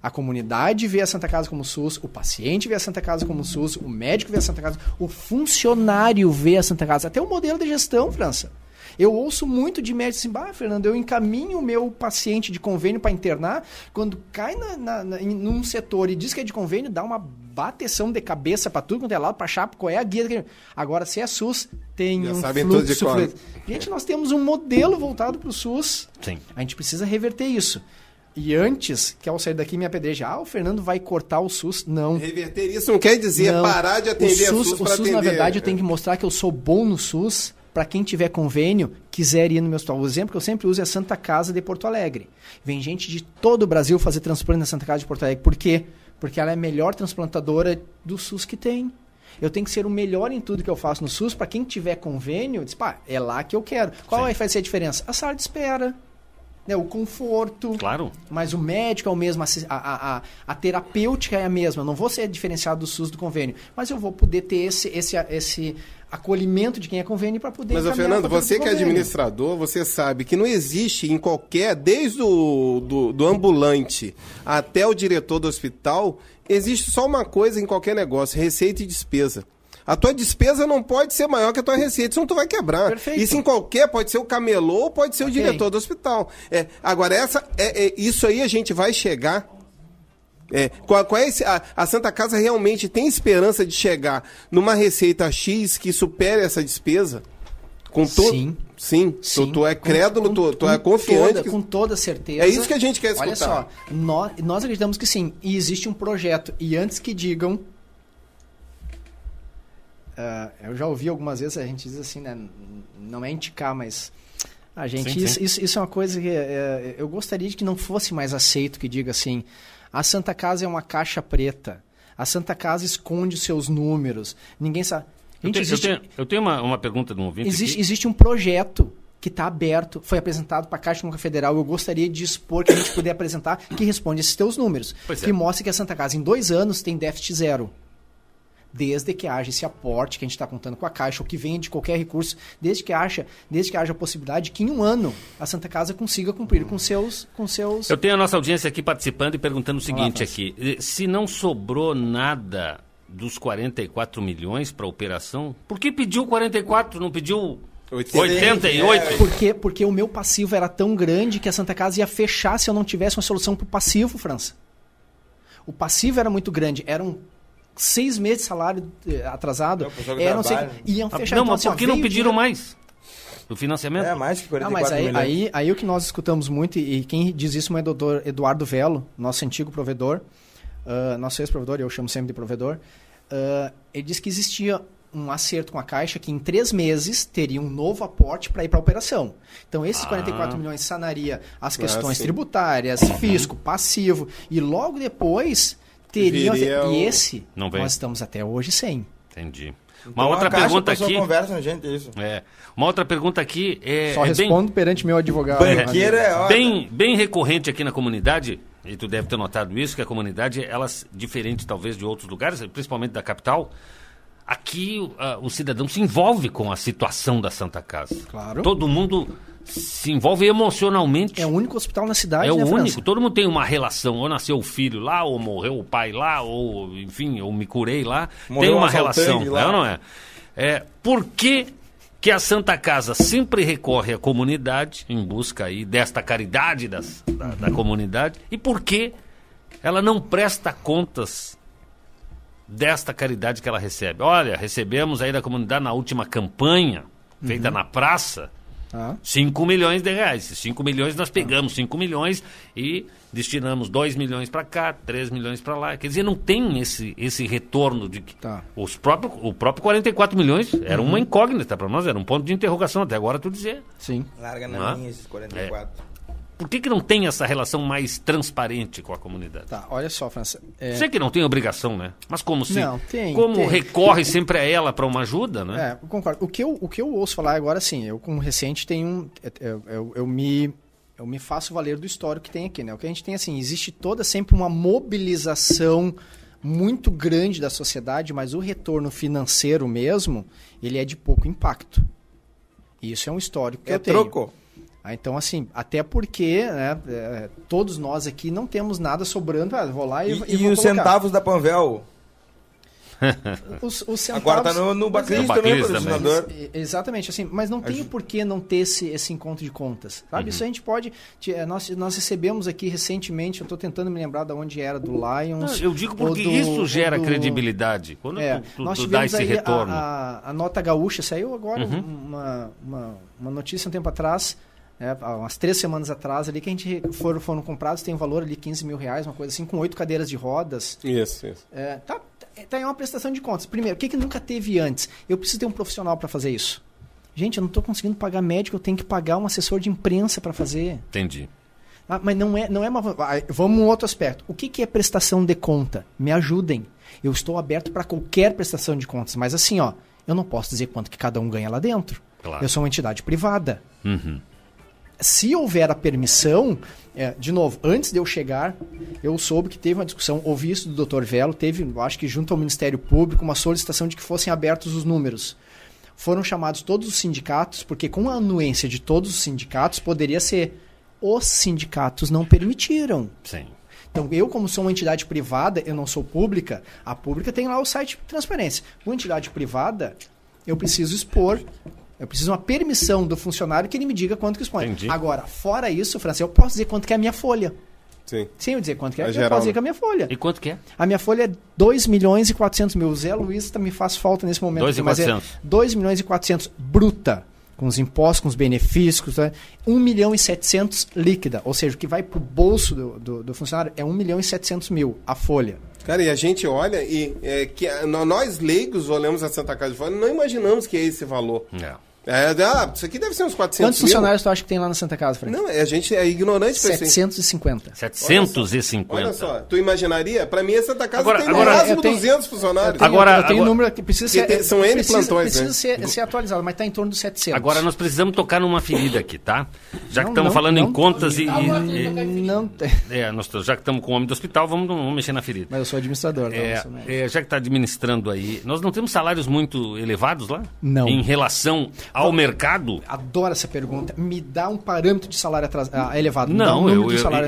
A comunidade vê a Santa Casa como SUS, o paciente vê a Santa Casa como SUS, o médico vê a Santa Casa, o funcionário vê a Santa Casa. Até o modelo de gestão, França. Eu ouço muito de médicos assim, Fernando, eu encaminho o meu paciente de convênio para internar, quando cai num setor e diz que é de convênio, dá uma bateção de cabeça para tudo quanto é lado, para achar qual é a guia. Agora, se é SUS, tem já um fluxo. Gente, nós temos um modelo voltado para o SUS. Sim. A gente precisa reverter isso. E antes, que ao sair daqui me apedreja, o Fernando vai cortar o SUS. Não. Reverter isso não quer dizer parar de atender o SUS para atender. Na verdade, eu tenho que mostrar que eu sou bom no SUS para quem tiver convênio, quiser ir no meu hospital. O exemplo que eu sempre uso é a Santa Casa de Porto Alegre. Vem gente de todo o Brasil fazer transplante na Santa Casa de Porto Alegre. Por quê? Porque ela é a melhor transplantadora do SUS que tem. Eu tenho que ser o melhor em tudo que eu faço no SUS para quem tiver convênio, diz, é lá que eu quero. Qual vai fazer a diferença? A sala de espera. O conforto, claro. Mas o médico é o mesmo, a terapêutica é a mesma. Eu não vou ser diferenciado do SUS do convênio, mas eu vou poder ter esse acolhimento de quem é convênio para poder... Mas, Fernando, você que é administrador, você sabe que não existe em qualquer, desde do ambulante até o diretor do hospital, existe só uma coisa em qualquer negócio, receita e despesa. A tua despesa não pode ser maior que a tua receita, senão tu vai quebrar. Perfeito. Isso em qualquer, pode ser o camelô ou pode ser o diretor do hospital. Agora, isso aí a gente vai chegar... a Santa Casa realmente tem esperança de chegar numa receita X que supere essa despesa? Sim. Tu é crédulo, tu é confiante. Com toda certeza. É isso que a gente quer escutar. Olha só, nós acreditamos que sim. E existe um projeto. E antes que digam... eu já ouvi algumas vezes, a gente diz assim, né? Não é indicar, mas... A gente, sim. Isso é uma coisa que eu gostaria de que não fosse mais aceito, que diga assim... A Santa Casa é uma caixa preta. A Santa Casa esconde os seus números. Ninguém sabe. Eu tenho uma pergunta de um ouvinte aqui. Existe um projeto que está aberto, foi apresentado para a Caixa Econômica Federal. Eu gostaria de expor, que a gente puder apresentar, que responde esses teus números. Que mostra que a Santa Casa, em 2 anos, tem déficit zero. Desde que haja esse aporte que a gente está contando com a Caixa, ou que venha de qualquer recurso, desde que haja a possibilidade que em 1 ano a Santa Casa consiga cumprir com seus... Eu tenho a nossa audiência aqui participando e perguntando o seguinte aqui. Se não sobrou nada dos 44 milhões para a operação, por que pediu 44, não pediu 88? Porque o meu passivo era tão grande que a Santa Casa ia fechar se eu não tivesse uma solução para o passivo, França. O passivo era muito grande, eram 6 meses de salário atrasado, iam fechar. Não, mas por que não pediram mais do financiamento? Mais que 44 milhões. Aí o que nós escutamos muito, e quem diz isso é o doutor Eduardo Velo, nosso antigo provedor, nosso ex-provedor, eu chamo sempre de provedor, ele disse que existia um acerto com a Caixa que em 3 meses teria um novo aporte para ir para a operação. Então, esses 44 milhões sanaria as questões tributárias, fisco, passivo, e logo depois... nós estamos até hoje sem. Entendi. Uma outra pergunta aqui... Conversa, gente, isso. Uma outra pergunta aqui Só respondo perante meu advogado. Banqueiro bem recorrente aqui na comunidade, e tu deve ter notado isso, que a comunidade, elas, diferente talvez de outros lugares, principalmente da capital, aqui o cidadão se envolve com a situação da Santa Casa. Claro. Todo mundo se envolve emocionalmente. É o único hospital na cidade, né, França? Único. Todo mundo tem uma relação. Ou nasceu o filho lá, ou morreu o pai lá, ou, enfim, eu me curei lá. Tem uma relação, é ou não é? Por que que a Santa Casa sempre recorre à comunidade, em busca aí desta caridade da comunidade, e por que ela não presta contas desta caridade que ela recebe. Olha, recebemos aí da comunidade na última campanha, feita na praça, 5 milhões de reais. 5 milhões nós pegamos 5 milhões e destinamos 2 milhões para cá, 3 milhões para lá. Quer dizer, não tem esse retorno de que o próprio 44 milhões era uma incógnita para nós, era um ponto de interrogação até agora tu dizer. Sim. Larga na minha esses 44. Por que não tem essa relação mais transparente com a comunidade? Tá, olha só, França. Sei que não tem obrigação, né? Mas como se Não, tem. recorre sempre a ela para uma ajuda, né? Eu concordo. O que eu ouço falar agora, sim, eu como recente tenho eu me faço valer do histórico que tem aqui, né? O que a gente tem, assim, existe sempre uma mobilização muito grande da sociedade, mas o retorno financeiro mesmo, ele é de pouco impacto. Isso é um histórico que eu tenho. Troco. Então, assim, até porque, né, todos nós aqui não temos nada sobrando, vou lá e vou os colocar. centavos da Panvel? Os centavos... Agora tá no Baclis também, patrocinador. Exatamente, assim, mas não tem por que não ter esse encontro de contas, sabe? Isso a gente pode... Nós recebemos aqui recentemente, eu estou tentando me lembrar de onde era, do Lions... Eu digo porque isso gera credibilidade, quando tu dá esse retorno. A nota gaúcha saiu agora, uma notícia um tempo atrás... umas 3 semanas atrás ali que a gente foram comprados, tem um valor ali 15 mil reais, uma coisa assim, com 8 cadeiras de rodas. Isso. Tá aí uma prestação de contas. Primeiro, o que nunca teve antes? Eu preciso ter um profissional para fazer isso. Gente, eu não estou conseguindo pagar médico, eu tenho que pagar um assessor de imprensa para fazer. Entendi. Mas não é uma... Vamos um outro aspecto. O que é prestação de conta? Me ajudem. Eu estou aberto para qualquer prestação de contas, mas assim, eu não posso dizer quanto que cada um ganha lá dentro. Claro. Eu sou uma entidade privada. Uhum. Se houver a permissão, de novo, antes de eu chegar, eu soube que teve uma discussão, ouvi isso do Dr. Velo, teve, acho que junto ao Ministério Público, uma solicitação de que fossem abertos os números. Foram chamados todos os sindicatos, porque com a anuência de todos os sindicatos, poderia ser, os sindicatos não permitiram. Sim. Então, eu, como sou uma entidade privada, eu não sou pública, a pública tem lá o site de transparência. Uma entidade privada, eu preciso expor... Eu preciso de uma permissão do funcionário que ele me diga quanto que expõe. Entendi. Agora, fora isso, França, eu posso dizer quanto que é a minha folha. Sim. Sem eu dizer quanto que é, eu geral, posso dizer que é a minha folha. E quanto que é? A minha folha é 2 milhões e 400 mil. O Zé Luiz me faz falta nesse momento. 2.400. 2 milhões e 400 bruta. Com os impostos, com os benefícios. 1 milhão e 700 líquida. Ou seja, o que vai pro bolso do funcionário é 1 milhão e 700 mil, a folha. Cara, e a gente olha e nós leigos olhamos a Santa Casa de Fora e não imaginamos que é esse valor. Isso aqui deve ser uns 400 Quantos funcionários tu acha que tem lá na Santa Casa, Frank? Não, a gente é ignorante. 750. 750. Olha só, tu imaginaria? Pra mim, a Santa Casa tem no agora, máximo 200 funcionários. Eu tenho um número que precisa ser... São N plantões, precisa ser atualizado, mas está em torno dos 700. Agora nós precisamos tocar numa ferida aqui, tá? Já que estamos falando em contas Não tem. Já que estamos com o homem do hospital, vamos mexer na ferida. Mas eu sou administrador. Já que está administrando aí, nós não temos salários muito elevados lá? Não. Em relação ao mercado? Adoro essa pergunta. Me dá um parâmetro de salário elevado. Não,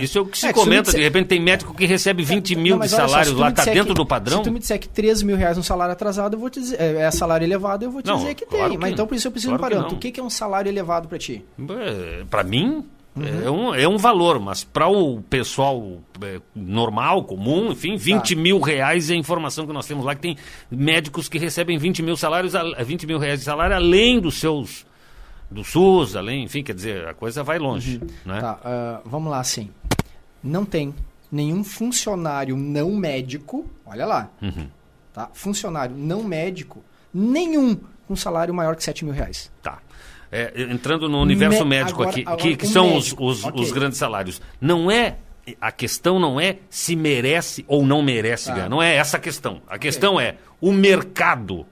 isso é o que se comenta. De repente tem médico que recebe 20 mil de salários lá, está dentro do padrão? Se tu me disser que 13 mil reais um salário atrasado, eu vou te dizer, é salário elevado, eu vou te dizer que claro tem. Mas então por isso eu preciso de um parâmetro. O que é um salário elevado para ti? Para mim, é um valor, mas para o pessoal normal, comum, enfim, 20 mil reais é a informação que nós temos lá, que tem médicos que recebem 20 mil reais de salário, além dos seus... do SUS, além, enfim, quer dizer, a coisa vai longe. Né? Vamos lá, assim. Não tem nenhum funcionário não médico, olha lá, tá? Funcionário não médico, nenhum com salário maior que 7 mil reais. Tá. Entrando no universo médico agora, aqui, que são os grandes salários, a questão não é se merece ou não merece ganhar, não é essa a questão. A questão é o mercado.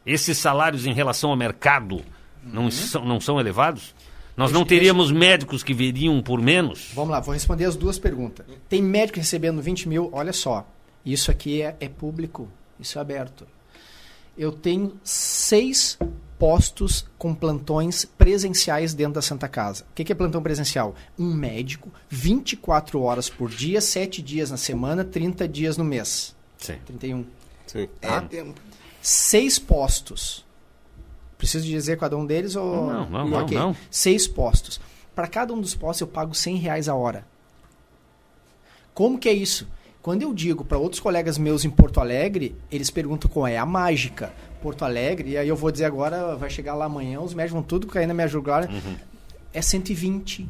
Esses salários em relação ao mercado não são elevados? Nós não teríamos médicos que viriam por menos? Vamos lá, vou responder as duas perguntas. Tem médico recebendo 20 mil, olha só, isso aqui é público, isso é aberto. Eu tenho 6 postos com plantões presenciais dentro da Santa Casa. O que é plantão presencial? Um médico, 24 horas por dia, 7 dias na semana, 30 dias no mês. Sim. 31. Sim. Tá? 6 postos. Preciso dizer cada um deles ou... Não. 6 postos. Para cada um dos postos eu pago R$100 a hora. Como que é isso? Quando eu digo para outros colegas meus em Porto Alegre, eles perguntam qual é a mágica. Porto Alegre, e aí eu vou dizer agora, vai chegar lá amanhã, os médicos vão tudo cair na minha jugular. É 120,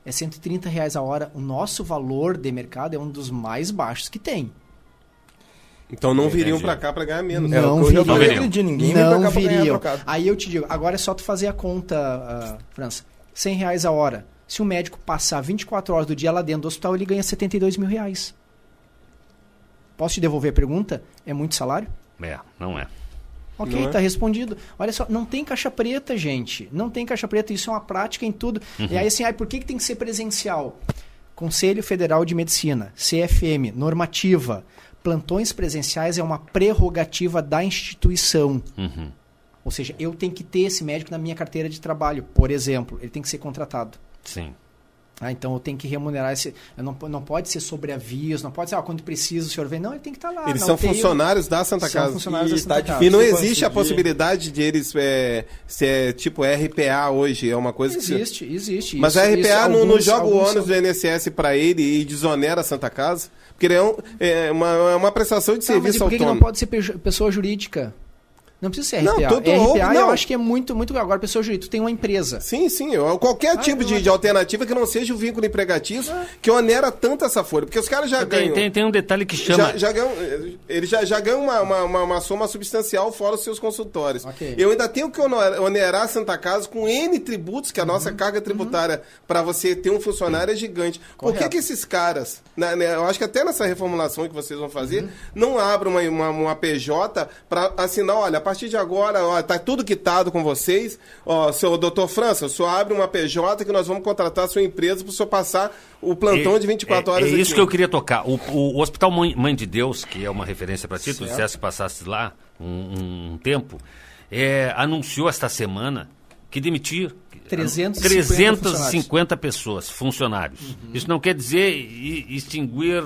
é R$130 a hora. O nosso valor de mercado é um dos mais baixos que tem. Então não viriam pra cá pra ganhar menos. Não viriam. De ninguém vem pra cá pra ganhar viriam. trocado. Aí eu te digo, agora é só tu fazer a conta, França. R$100 a hora. Se o médico passar 24 horas do dia lá dentro do hospital, ele ganha R$72 mil. Posso te devolver a pergunta? É muito salário? Não é. Ok, tá respondido. Olha só, não tem caixa preta, gente. Não tem caixa preta, isso é uma prática em tudo. E aí assim, por que tem que ser presencial? Conselho Federal de Medicina, CFM, normativa. Plantões presenciais é uma prerrogativa da instituição. Ou seja, eu tenho que ter esse médico na minha carteira de trabalho, por exemplo. Ele tem que ser contratado. Sim. Então eu tenho que remunerar esse... Não pode ser sobre aviso, não pode ser, quando precisa o senhor vem. Não, ele tem que estar lá. Eles são funcionários da Santa Casa. São funcionários da Santa Casa. E não existe a possibilidade de eles ser tipo RPA hoje, é uma coisa que... Existe. Mas a RPA não joga o ônus do INSS para ele e desonera a Santa Casa? Porque ele é uma prestação de serviço mas por que autônomo. não pode ser pessoa jurídica? Não precisa ser RPA. RPA eu acho que é muito... Agora, pessoa jurídica, tu tem uma empresa. Sim. Qualquer tipo de alternativa que não seja o vínculo empregatício que onera tanto essa folha. Porque os caras já ganham... Tem um detalhe que chama... Eles já ganham uma soma substancial fora os seus consultórios. Okay. Eu ainda tenho que onerar a Santa Casa com N tributos, que a nossa carga tributária para você ter um funcionário é gigante. Correto. Por que esses caras... eu acho que até nessa reformulação que vocês vão fazer, não abrem uma PJ para assinar, olha, a partir de agora, tá tudo quitado com vocês. Seu doutor França, o senhor abre uma PJ que nós vamos contratar a sua empresa para o senhor passar o plantão de 24 horas aqui. É isso que eu queria tocar. O Hospital Mãe de Deus, que é uma referência para ti, tu disseste que passaste lá um tempo, anunciou esta semana que demitir 350 pessoas, funcionários. Isso não quer dizer extinguir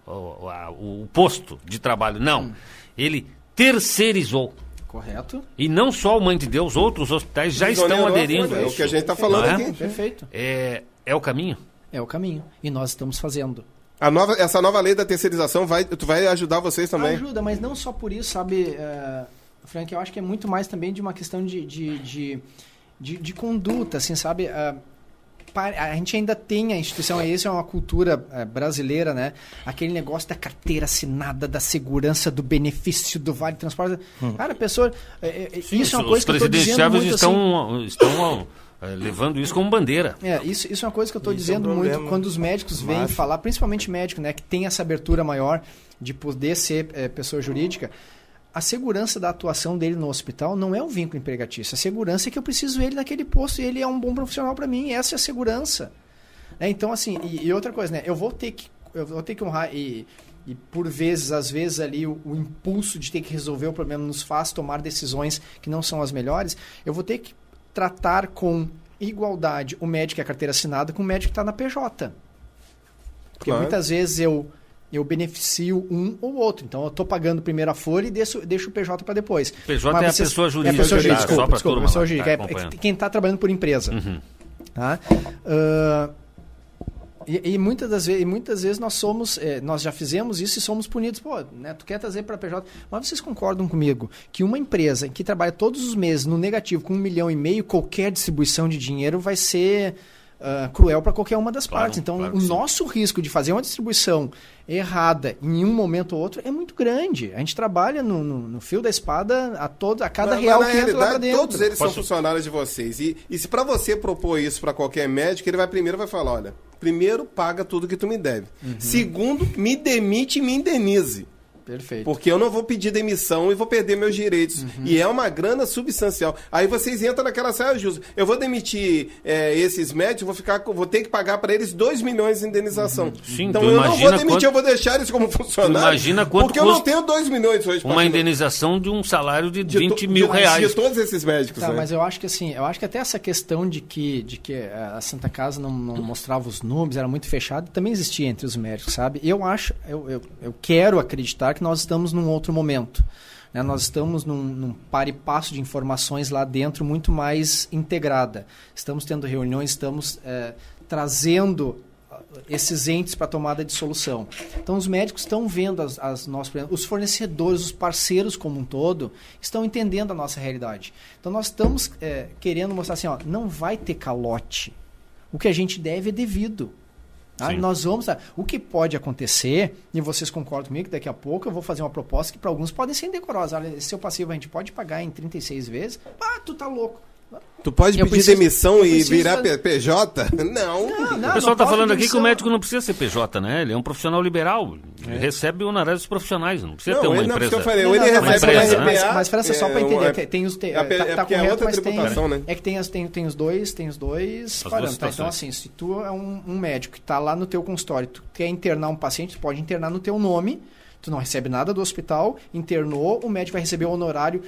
o posto de trabalho, não. Ele terceirizou. Correto. E não só o Mãe de Deus, outros hospitais já estão aderindo. É o que a gente está falando aqui. Perfeito. É o caminho? É o caminho. E nós estamos fazendo. Essa nova lei da terceirização vai ajudar vocês também? Ajuda, mas não só por isso, sabe, Frank, eu acho que é muito mais também de uma questão de conduta, assim, sabe? A gente ainda tem a instituição, essa é uma cultura brasileira, né? Aquele negócio da carteira assinada, da segurança, do benefício do Vale Transporte. Cara, a pessoa... isso é uma coisa que eu estou dizendo muito estão levando isso como bandeira. Isso é uma coisa que eu estou dizendo muito quando os médicos vêm falar, principalmente médico, né? Que tem essa abertura maior de poder ser pessoa jurídica. A segurança da atuação dele no hospital não é um vínculo empregatício. A segurança é que eu preciso ele naquele posto e ele é um bom profissional para mim. Essa é a segurança. Então, assim, e outra coisa, né? Eu vou ter que honrar e por vezes, às vezes ali, o impulso de ter que resolver o problema nos faz tomar decisões que não são as melhores. Eu vou ter que tratar com igualdade o médico que é a carteira assinada com o médico que está na PJ. Porque muitas vezes eu beneficio um ou outro. Então, eu estou pagando primeiro a folha e deixo o PJ para depois. PJ é a pessoa jurídica. É a pessoa jurídica, só para turma. Pessoa jurídica. Quem está trabalhando por empresa. Tá? E muitas vezes nós já fizemos isso e somos punidos. Pô, né, tu quer trazer para a PJ. Mas vocês concordam comigo que uma empresa que trabalha todos os meses no negativo com 1,5 milhão, qualquer distribuição de dinheiro vai ser... cruel para qualquer uma das partes. Então, o nosso risco de fazer uma distribuição errada em um momento ou outro é muito grande. A gente trabalha no fio da espada a cada real que entra lá para dentro. Todos eles são funcionários de vocês. E se para você propor isso para qualquer médico, ele primeiro vai falar, olha, primeiro paga tudo que tu me deve. Segundo, me demite e me indenize. Perfeito. Porque eu não vou pedir demissão e vou perder meus direitos. E é uma grana substancial. Aí vocês entram naquela saia justa. Eu vou demitir esses médicos, vou ter que pagar para eles 2 milhões de indenização. Sim, então eu não vou demitir, eu vou deixar eles como funcionários. Imagina quanto porque eu não tenho 2 milhões hoje. Uma indenização de um salário de 20 mil reais. De todos esses médicos. Tá, mas eu acho que assim, até essa questão de que a Santa Casa não mostrava os números, era muito fechado, também existia entre os médicos, sabe? Eu quero acreditar que nós estamos num outro momento. né? Nós estamos num par e passo de informações lá dentro muito mais integrada. Estamos tendo reuniões, estamos trazendo esses entes para tomada de solução. Então, os médicos estão vendo os fornecedores, os parceiros como um todo, estão entendendo a nossa realidade. Então, nós estamos querendo mostrar assim, não vai ter calote. O que a gente deve é devido. Tá? Nós vamos... O que pode acontecer, e vocês concordam comigo, que daqui a pouco eu vou fazer uma proposta que para alguns podem ser indecorosa. Olha, esse seu passivo a gente pode pagar em 36 vezes. Tu tá louco. Tu pode pedir demissão e virar PJ? Não. O pessoal está falando aqui que o médico não precisa ser PJ, né? Ele é um profissional liberal. Ele recebe honorários profissionais, não precisa ter uma empresa. Eu falei, ele recebe uma RPA. Mas França, só para entender, tem os... Tá correto, mas tributação, né? É que tem os dois parâmetros. Tá? Então, assim, se tu é um médico que está lá no teu consultório, tu quer internar um paciente, tu pode internar no teu nome, tu não recebe nada do hospital, internou, o médico vai receber o honorário.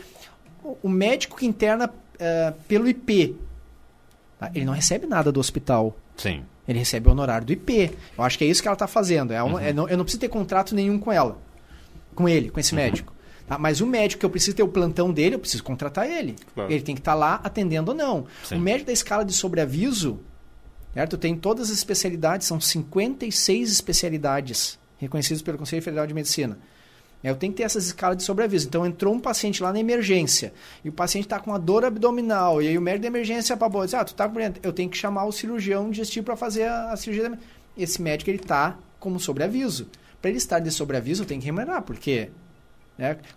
O médico que interna pelo IP, tá? Ele não recebe nada do hospital. Sim. Ele recebe o honorário do IP. Eu acho que é isso que ela está fazendo. Eu não preciso ter contrato nenhum com ela, com esse médico. Tá? Mas o médico que eu preciso ter o plantão dele, eu preciso contratar ele. Claro. Ele tem que estar lá atendendo ou não. Sim. O médico da escala de sobreaviso, certo? Tem todas as especialidades, são 56 especialidades reconhecidas pelo Conselho Federal de Medicina. Eu tenho que ter essas escalas de sobreaviso. Então, entrou um paciente lá na emergência e o paciente está com uma dor abdominal e aí o médico da emergência apabou, diz, tu tá com... Eu tenho que chamar o cirurgião digestivo para fazer a cirurgia. Esse médico, ele está como sobreaviso. Para ele estar de sobreaviso, eu tenho que remunerar, porque...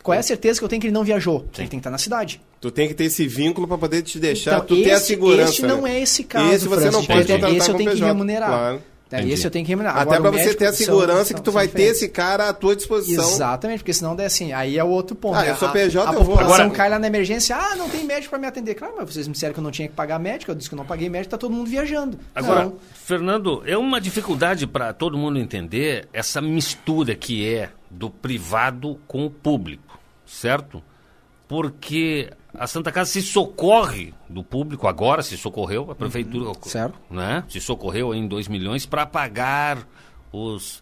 Qual é a certeza que eu tenho que ele não viajou? Sim. Ele tem que estar na cidade. Tu tem que ter esse vínculo para poder te deixar, tu ter a segurança. Esse não é esse caso, esse você não pode contratar esse eu tenho que remunerar. Claro. Esse eu tenho que remunerar. Até para você ter a segurança que tu vai ter esse cara à tua disposição. Exatamente, porque senão der assim, aí é o outro ponto. Eu sou PJ, eu vou. Agora cai lá na emergência, não tem médico para me atender. Claro, mas vocês me disseram que eu não tinha que pagar médico, eu disse que eu não paguei médico, tá todo mundo viajando. Agora, Fernando, é uma dificuldade para todo mundo entender essa mistura que é do privado com o público, certo? Porque a Santa Casa se socorre do público, agora se socorreu, a prefeitura né, se socorreu em 2 milhões para pagar os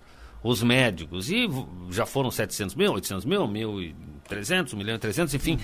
médicos. E já foram 700 mil, 800 mil, 1.300, 1.300.000, enfim.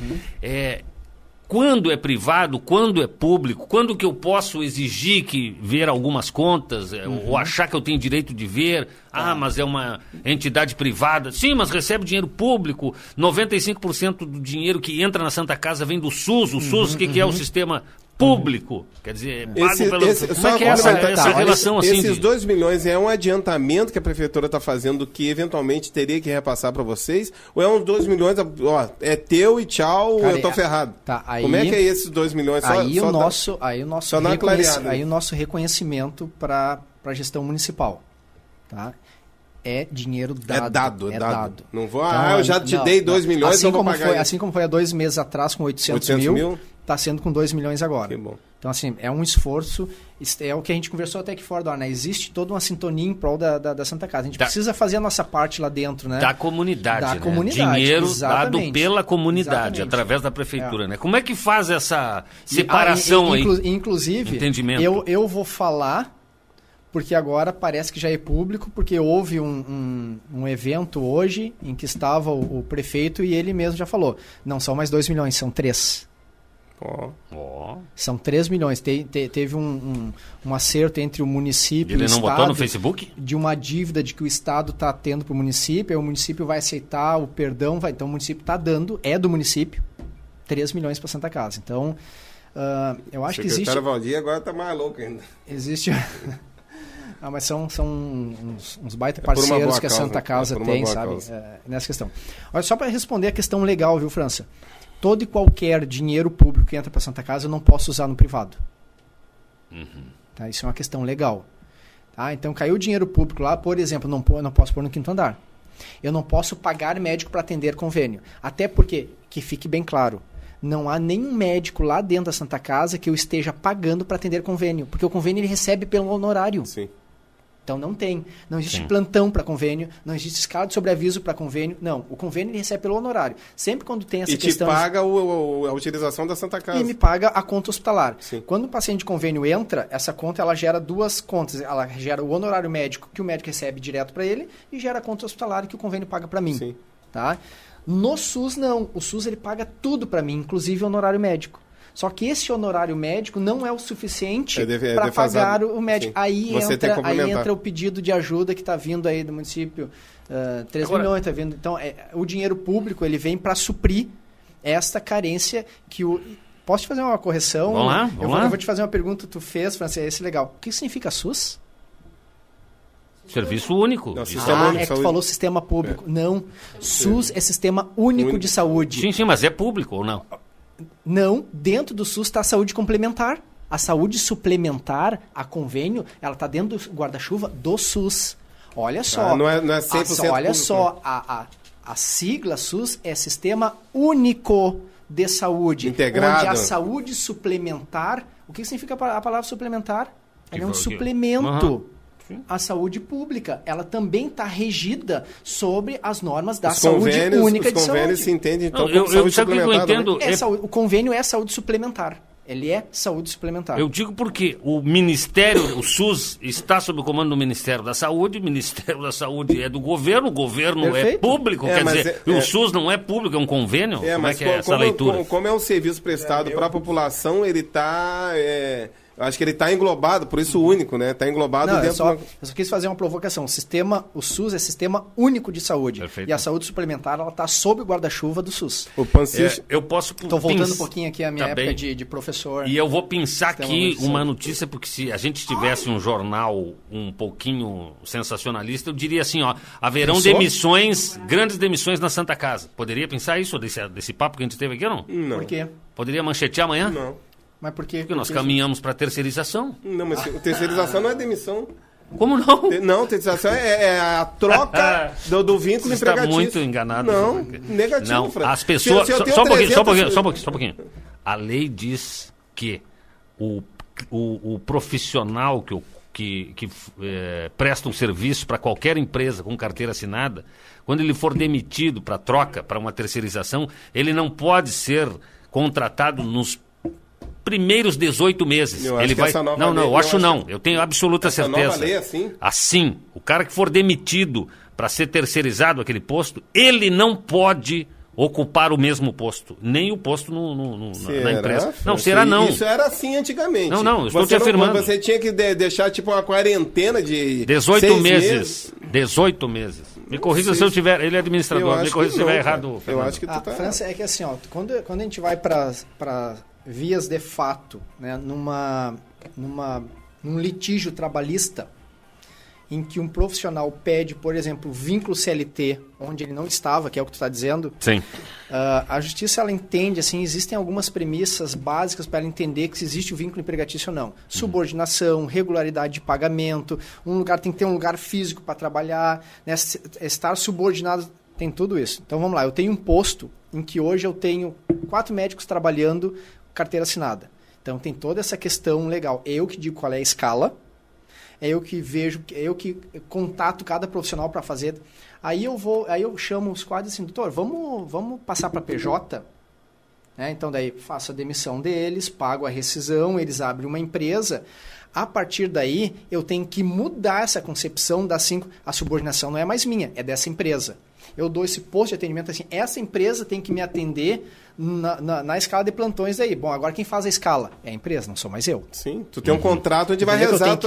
Quando é privado, quando é público, quando que eu posso exigir que ver algumas contas, ou achar que eu tenho direito de ver, mas é uma entidade privada. Sim, mas recebe dinheiro público, 95% do dinheiro que entra na Santa Casa vem do SUS, o SUS, que é o sistema público, quer dizer, pago pelo... Como é que é essa relação assim? Esses 2 milhões é um adiantamento que a prefeitura está fazendo que eventualmente teria que repassar para vocês? Ou é uns 2 milhões, é teu e tchau, cara, eu tô ferrado? Como é que é esses 2 milhões? Aí o nosso reconhecimento para a gestão municipal, tá? É dinheiro dado. É dado. Não vou, eu já te dei 2 milhões, assim eu vou pagar. Assim como foi há 2 meses atrás com 800 mil, está sendo com 2 milhões agora. Que bom. Então, assim, é um esforço, é o que a gente conversou até aqui fora do ar, né? Existe toda uma sintonia em prol da Santa Casa. A gente precisa fazer a nossa parte lá dentro, né? Da comunidade, Dinheiro dado pela comunidade, através da prefeitura, né? Como é que faz essa separação aí? Inclusive, entendimento. Eu vou falar, porque agora parece que já é público, porque houve um evento hoje em que estava o prefeito e ele mesmo já falou, não são mais 2 milhões, são 3. São 3 milhões. Teve um acerto entre o município e o Estado. Ele não botou no Facebook? De uma dívida de que o Estado está tendo para o município, aí o município vai aceitar o perdão, então o município está dando, é do município, 3 milhões para Santa Casa. Então, eu acho que existe... O secretário Valdir agora está mais louco ainda. Existe... mas são uns baita parceiros que a Santa Casa tem, sabe? Nessa questão. Olha, só para responder a questão legal, viu, França? Todo e qualquer dinheiro público que entra para Santa Casa eu não posso usar no privado. Tá? Isso é uma questão legal. Tá? Então, caiu dinheiro público lá, por exemplo, eu não posso pôr no 5º andar. Eu não posso pagar médico para atender convênio. Até porque, que fique bem claro, não há nenhum médico lá dentro da Santa Casa que eu esteja pagando para atender convênio. Porque o convênio ele recebe pelo honorário. Sim. Então não existe plantão para convênio, não existe escala de sobreaviso para convênio, não. O convênio ele recebe pelo honorário. Sempre quando tem essa questão... E te paga a utilização da Santa Casa. E me paga a conta hospitalar. Sim. Quando o paciente de convênio entra, essa conta ela gera 2 contas. Ela gera o honorário médico que o médico recebe direto para ele e gera a conta hospitalar que o convênio paga para mim. Sim. Tá? No SUS, não. O SUS ele paga tudo para mim, inclusive o honorário médico. Só que esse honorário médico não é o suficiente para pagar o médico. Aí entra o pedido de ajuda que está vindo aí do município, 3 milhões está vindo. Então, o dinheiro público ele vem para suprir esta carência que o... Posso te fazer uma correção? Vamos lá. Eu vou te fazer uma pergunta que tu fez, Francis, esse é legal. O que significa SUS? Serviço único. Não, É que tu falou sistema público. Não, SUS é sistema único de saúde. Sim, mas é público ou não? Não, dentro do SUS está a saúde complementar. A saúde suplementar, a convênio, ela está dentro do guarda-chuva do SUS. Olha só. Não é 100% olha público. só, a sigla SUS é Sistema Único de Saúde. Integrado. Onde a saúde suplementar... O que significa a palavra suplementar? Ela é um suplemento. A saúde pública, ela também está regida sobre as normas da saúde única de saúde. Os convênios se entendem, então, como saúde suplementar. O convênio é saúde suplementar. Ele é saúde suplementar. Eu digo porque o Ministério, o SUS, está sob o comando do Ministério da Saúde, o Ministério da Saúde é do governo, o governo Perfeito. é público, quer dizer, o SUS não é público, é um convênio? Como é que é essa leitura? Como é um serviço prestado para a população, ele está... Eu acho que ele está englobado, por isso único, né? Está englobado dentro... Eu só quis fazer uma provocação. O SUS é Sistema Único de Saúde. Perfeito. E a saúde suplementar, ela está sob o guarda-chuva do SUS. O Pansy... eu posso... Estou voltando um pouquinho aqui à minha época de professor. E eu vou pensar aqui uma notícia, porque se a gente tivesse um jornal um pouquinho sensacionalista, eu diria assim, ó, haverão demissões, grandes demissões na Santa Casa. Poderia pensar isso, desse papo que a gente teve aqui ou não? Não. Por quê? Poderia manchetear amanhã? Não. Mas por quê? Porque nós caminhamos para terceirização. Não, mas terceirização não é demissão. Como não? Não, terceirização é a troca do vínculo Você está empregatício. muito enganado. Não, negativo, não, Fran. as pessoas... Só um pouquinho. A lei diz que o profissional que presta um serviço para qualquer empresa com carteira assinada, quando ele for demitido para troca, para uma terceirização, ele não pode ser contratado nos primeiros 18 meses. Eu acho que essa nova lei... eu acho não. Eu tenho absoluta certeza. Nova lei é assim? Assim. O cara que for demitido para ser terceirizado aquele posto, ele não pode ocupar o mesmo posto. Nem o posto na empresa. Não, será não. Isso era assim antigamente. Não, estou te afirmando. Você tinha que deixar tipo uma quarentena de 18 meses. 18 meses. Me corrija se eu tiver... Ele é administrador. Me corrija se eu estiver errado. Eu acho que tu tá... França, é que assim, ó, quando a gente vai para vias de fato, né, num litígio trabalhista, em que um profissional pede, por exemplo, vínculo CLT, onde ele não estava, que é o que tu está dizendo. Sim. A justiça, ela entende, assim, existem algumas premissas básicas para ela entender que se existe o vínculo empregatício ou não. Subordinação, regularidade de pagamento, tem que ter um lugar físico para trabalhar, né, estar subordinado, tem tudo isso. Então, vamos lá, eu tenho um posto em que hoje eu tenho 4 médicos trabalhando, carteira assinada. Então, tem toda essa questão legal. Eu que digo qual é a escala, é eu que vejo, é eu que contato cada profissional para fazer. Aí eu chamo os quadros assim, doutor, vamos passar para PJ? Né? Então, daí faço a demissão deles, pago a rescisão, eles abrem uma empresa. A partir daí, eu tenho que mudar essa concepção a subordinação não é mais minha, é dessa empresa. Eu dou esse posto de atendimento assim, essa empresa tem que me atender na escala de plantões daí. Bom, agora quem faz a escala? É a empresa, não sou mais eu. Sim, tu tem um contrato onde vai rezar.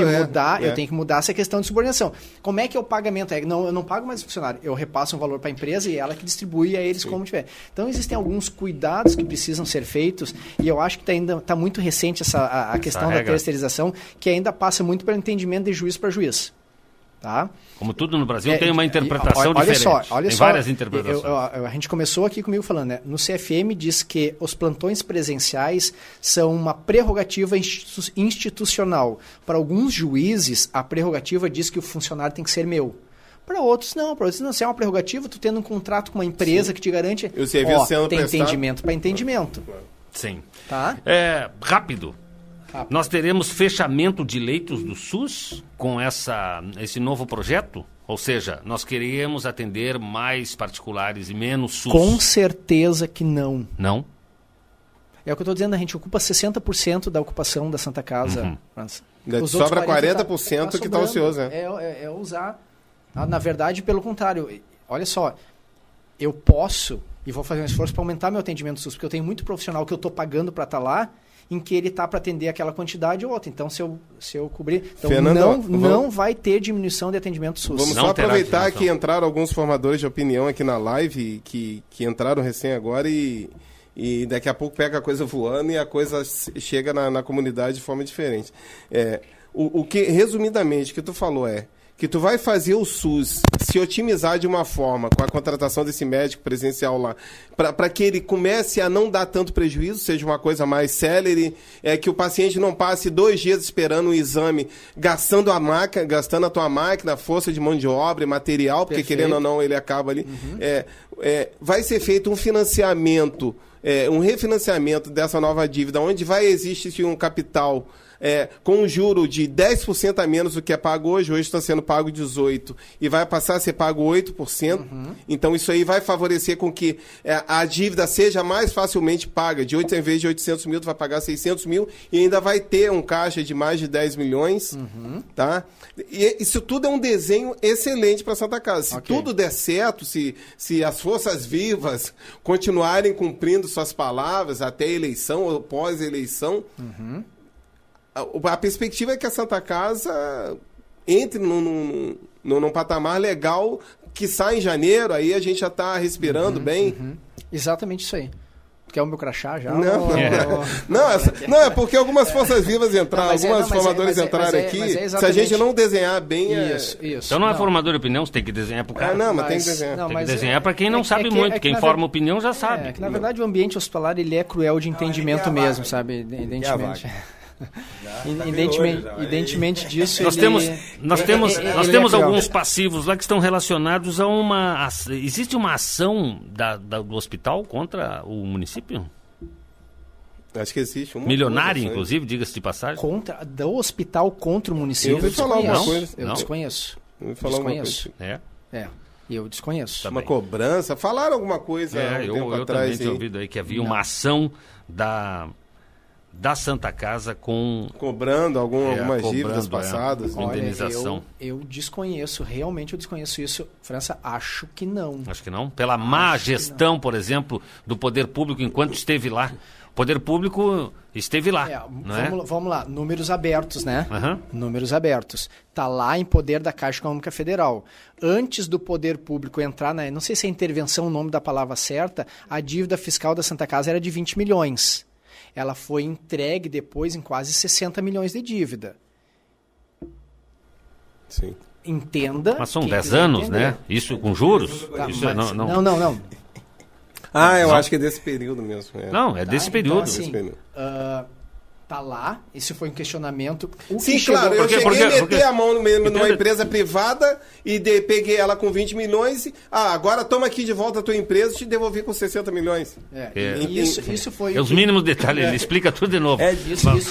Eu tenho que mudar essa questão de subordinação. Como é que é o pagamento? Eu não pago mais o funcionário, eu repasso um valor para a empresa e ela que distribui a eles como tiver. Então, existem alguns cuidados que precisam ser feitos e eu acho que ainda está muito recente a questão da terceirização, que ainda passa muito pelo entendimento de juiz para juiz. Tá? Como tudo no Brasil tem uma interpretação diferente. Tem várias interpretações. A gente começou aqui comigo falando, né? No CFM diz que os plantões presenciais são uma prerrogativa institucional. Para alguns juízes, a prerrogativa diz que o funcionário tem que ser meu. Para outros não, se é uma prerrogativa, tu tendo um contrato com uma empresa que te garante, tem entendimento para entendimento. Sim. Tá? Rápido. Nós teremos fechamento de leitos do SUS com esse novo projeto? Ou seja, nós queríamos atender mais particulares e menos SUS? Com certeza que não. Não? É o que eu estou dizendo, a gente ocupa 60% da ocupação da Santa Casa. Sobra 40% que está ocioso. É usar. Na verdade, pelo contrário. Olha só, eu posso e vou fazer um esforço para aumentar meu atendimento SUS, porque eu tenho muito profissional que eu estou pagando para estar lá, em que ele está para atender aquela quantidade ou outra. Então, se eu cobrir... Então, Fernando, não vai ter diminuição de atendimento SUS. Vamos Não só terá aproveitar diminuição. que entraram alguns formadores de opinião aqui na live, que entraram recém agora e daqui a pouco pega a coisa voando e a coisa chega na comunidade de forma diferente. O que, resumidamente, o que tu falou que tu vai fazer o SUS se otimizar de uma forma com a contratação desse médico presencial lá, para que ele comece a não dar tanto prejuízo, seja uma coisa mais célere, que o paciente não passe 2 dias esperando um exame, gastando a tua máquina, força de mão de obra e material, porque Perfeito. querendo ou não ele acaba ali. Vai ser feito um financiamento, um refinanciamento dessa nova dívida, onde vai existir um capital com um juro de 10% a menos do que é pago hoje está sendo pago 18% e vai passar a ser pago 8%. Então isso aí vai favorecer com que a dívida seja mais facilmente paga. De 8, em vez de 800 mil, tu vai pagar 600 mil e ainda vai ter um caixa de mais de 10 milhões. Tá? E isso tudo é um desenho excelente para Santa Casa. Se tudo der certo, se as forças vivas continuarem cumprindo suas palavras até a eleição ou pós-eleição, a perspectiva é que a Santa Casa entre num patamar legal que sai em janeiro, aí a gente já está respirando bem. Exatamente isso aí. Tu quer o meu crachá já? Não, é porque algumas forças vivas entraram, algumas formadores entraram aqui. Se a gente não desenhar bem... Isso. Então não é formador de opinião, você tem que desenhar pro cara. Mas tem que desenhar. Tem que desenhar para quem não sabe muito. Quem forma opinião já sabe. Que, na verdade, o ambiente hospitalar ele é cruel de entendimento mesmo, sabe? Evidentemente. Evidentemente disso. Nós temos alguns passivos lá que estão relacionados a uma... Existe uma ação do hospital contra o município? Acho que existe. Milionária, inclusive, diga-se de passagem. Do hospital contra o município? Eu ouvi falar alguma coisa. Eu desconheço. Eu desconheço. Uma cobrança. Falaram alguma coisa eu atrás. Também tinha ouvido aí que havia uma ação da Santa Casa cobrando algumas dívidas passadas. Olha, indenização. Eu desconheço, realmente eu desconheço isso. França, acho que não. Acho que não. Pela má gestão, por exemplo, do poder público enquanto esteve lá. O poder público esteve lá. Vamos lá, números abertos, né? Números abertos. Está lá em poder da Caixa Econômica Federal. Antes do poder público entrar não sei se é intervenção o nome da palavra certa, a dívida fiscal da Santa Casa era de 20 milhões. Ela foi entregue depois em quase 60 milhões de dívida. Sim. Entenda. Mas são 10 anos, né? Isso com juros? Tá, isso não. Eu acho que é desse período mesmo. Não, é desse período. Então, assim, tá lá, isso foi um questionamento. Claro, eu cheguei a meter a mão numa empresa privada e peguei ela com 20 milhões e, agora toma aqui de volta a tua empresa e te devolvi com 60 milhões. Isso foi os mínimos detalhes, ele explica tudo de novo.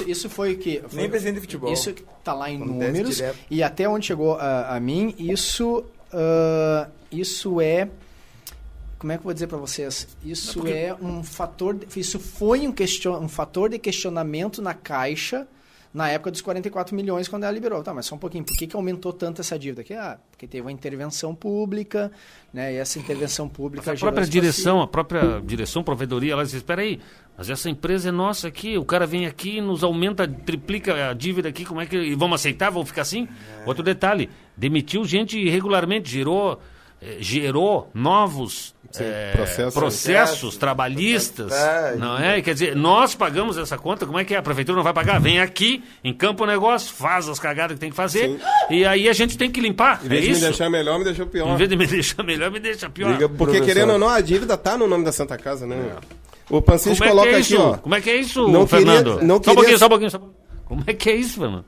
Isso foi o que... Nem presidente de futebol. Isso tá lá em números e até onde chegou a mim, isso é... Como é que eu vou dizer para vocês? Isso é um fator... Isso foi um fator de questionamento na Caixa na época dos 44 milhões, quando ela liberou. Tá, mas só um pouquinho. Por que aumentou tanto essa dívida aqui? Porque teve uma intervenção pública, né? E essa intervenção pública... A própria direção, provedoria, ela diz, espera aí, mas essa empresa é nossa aqui, o cara vem aqui, nos aumenta, triplica a dívida aqui, como é que... E vamos aceitar? Vamos ficar assim? Outro detalhe, demitiu gente irregularmente, gerou novos processos trabalhistas, não é? Quer dizer, nós pagamos essa conta, como é que é? A prefeitura não vai pagar? Vem aqui, encampa o negócio, faz as cagadas que tem que fazer, e aí a gente tem que limpar. Em vez de me deixar melhor, me deixou pior. Em vez de me deixar melhor, me deixa pior. Porque querendo ou não, a dívida tá no nome da Santa Casa, né? O Pancisco coloca aqui, ó. Como é que é isso, Fernando? Só um pouquinho. Como é que é isso, Fernando?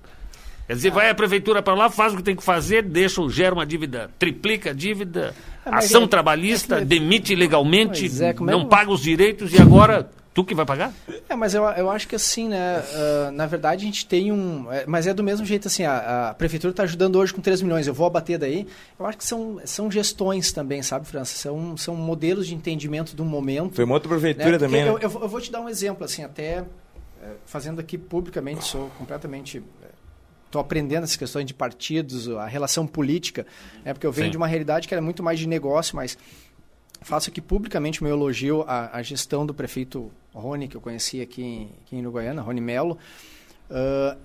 Quer dizer, vai a prefeitura para lá, faz o que tem que fazer, gera uma dívida, triplica a dívida, ação trabalhista, demite ilegalmente, não paga os direitos e agora tu que vai pagar? Mas eu acho que assim, né, na verdade a gente tem mas é do mesmo jeito assim, a prefeitura está ajudando hoje com 3 milhões, eu vou abater daí, eu acho que são gestões também, sabe, França? São modelos de entendimento do momento. Foi uma outra prefeitura, né, também, né? Eu vou te dar um exemplo, assim, até fazendo aqui publicamente, sou completamente... Estou aprendendo essas questões de partidos, a relação política, porque eu venho de uma realidade que era muito mais de negócio, mas faço aqui publicamente o meu elogio à gestão do prefeito Rony, que eu conheci aqui em Uruguaiana, Rony Melo,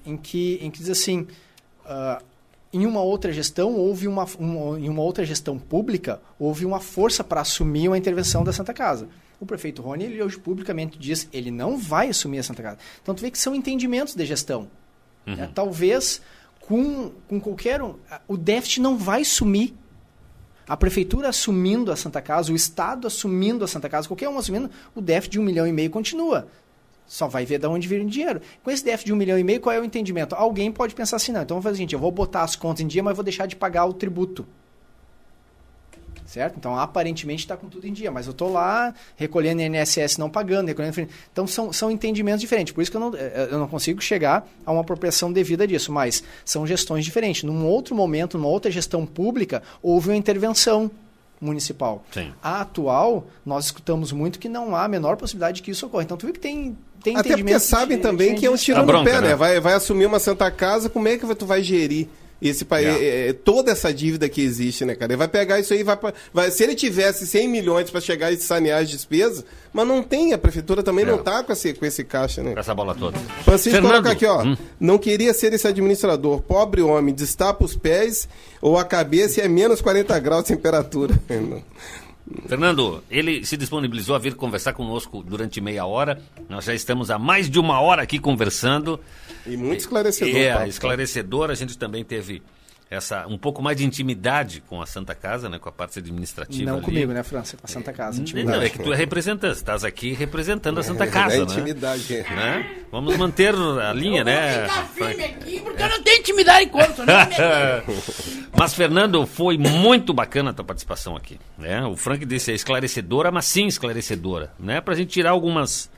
em que diz assim, em uma outra gestão, em uma outra gestão pública, houve uma força para assumir uma intervenção da Santa Casa. O prefeito Rony, ele hoje publicamente diz, ele não vai assumir a Santa Casa. Então, tu vê que são entendimentos de gestão. Talvez, com qualquer um, o déficit não vai sumir. A prefeitura assumindo a Santa Casa, o Estado assumindo a Santa Casa, qualquer um assumindo, o déficit de 1,5 milhão continua. Só vai ver de onde vir o dinheiro. Com esse déficit de 1,5 milhão, qual é o entendimento? Alguém pode pensar assim, não, então vamos fazer o seguinte, eu vou botar as contas em dia, mas vou deixar de pagar o tributo. Certo? Então, aparentemente está com tudo em dia, mas eu estou lá recolhendo INSS não pagando, recolhendo... Então, são entendimentos diferentes. Por isso que eu não consigo chegar a uma apropriação devida disso, mas são gestões diferentes. Num outro momento, numa outra gestão pública, houve uma intervenção municipal. Sim. A atual, nós escutamos muito que não há a menor possibilidade que isso ocorra. Então, tu vê que tem até porque sabem também que é um tiro no pé, né? Vai assumir uma Santa Casa, como é que tu vai gerir toda essa dívida que existe, né, cara? Ele vai pegar isso aí, se ele tivesse 100 milhões para chegar e sanear as despesas, mas não tem, a prefeitura também não tá com esse caixa, né? Com essa bola toda. Francisco coloca aqui, ó, não queria ser esse administrador, pobre homem, destapa os pés ou a cabeça e é menos 40 graus de temperatura. Fernando, ele se disponibilizou a vir conversar conosco durante meia hora. Nós já estamos há mais de uma hora aqui conversando. E muito esclarecedor. Esclarecedor. A gente também teve um pouco mais de intimidade com a Santa Casa, né, com a parte administrativa. Não ali. comigo, né, França? Com a Santa Casa. Não, é que tu é representante, estás aqui representando a Santa Casa, né? Intimidade. Né? Vamos manter a linha, né? Ficar firme aqui, porque eu não tenho intimidade contra, né? Mas, Fernando, foi muito bacana a tua participação aqui, né? O Frank disse, é esclarecedora, mas sim esclarecedora, né? Pra gente tirar algumas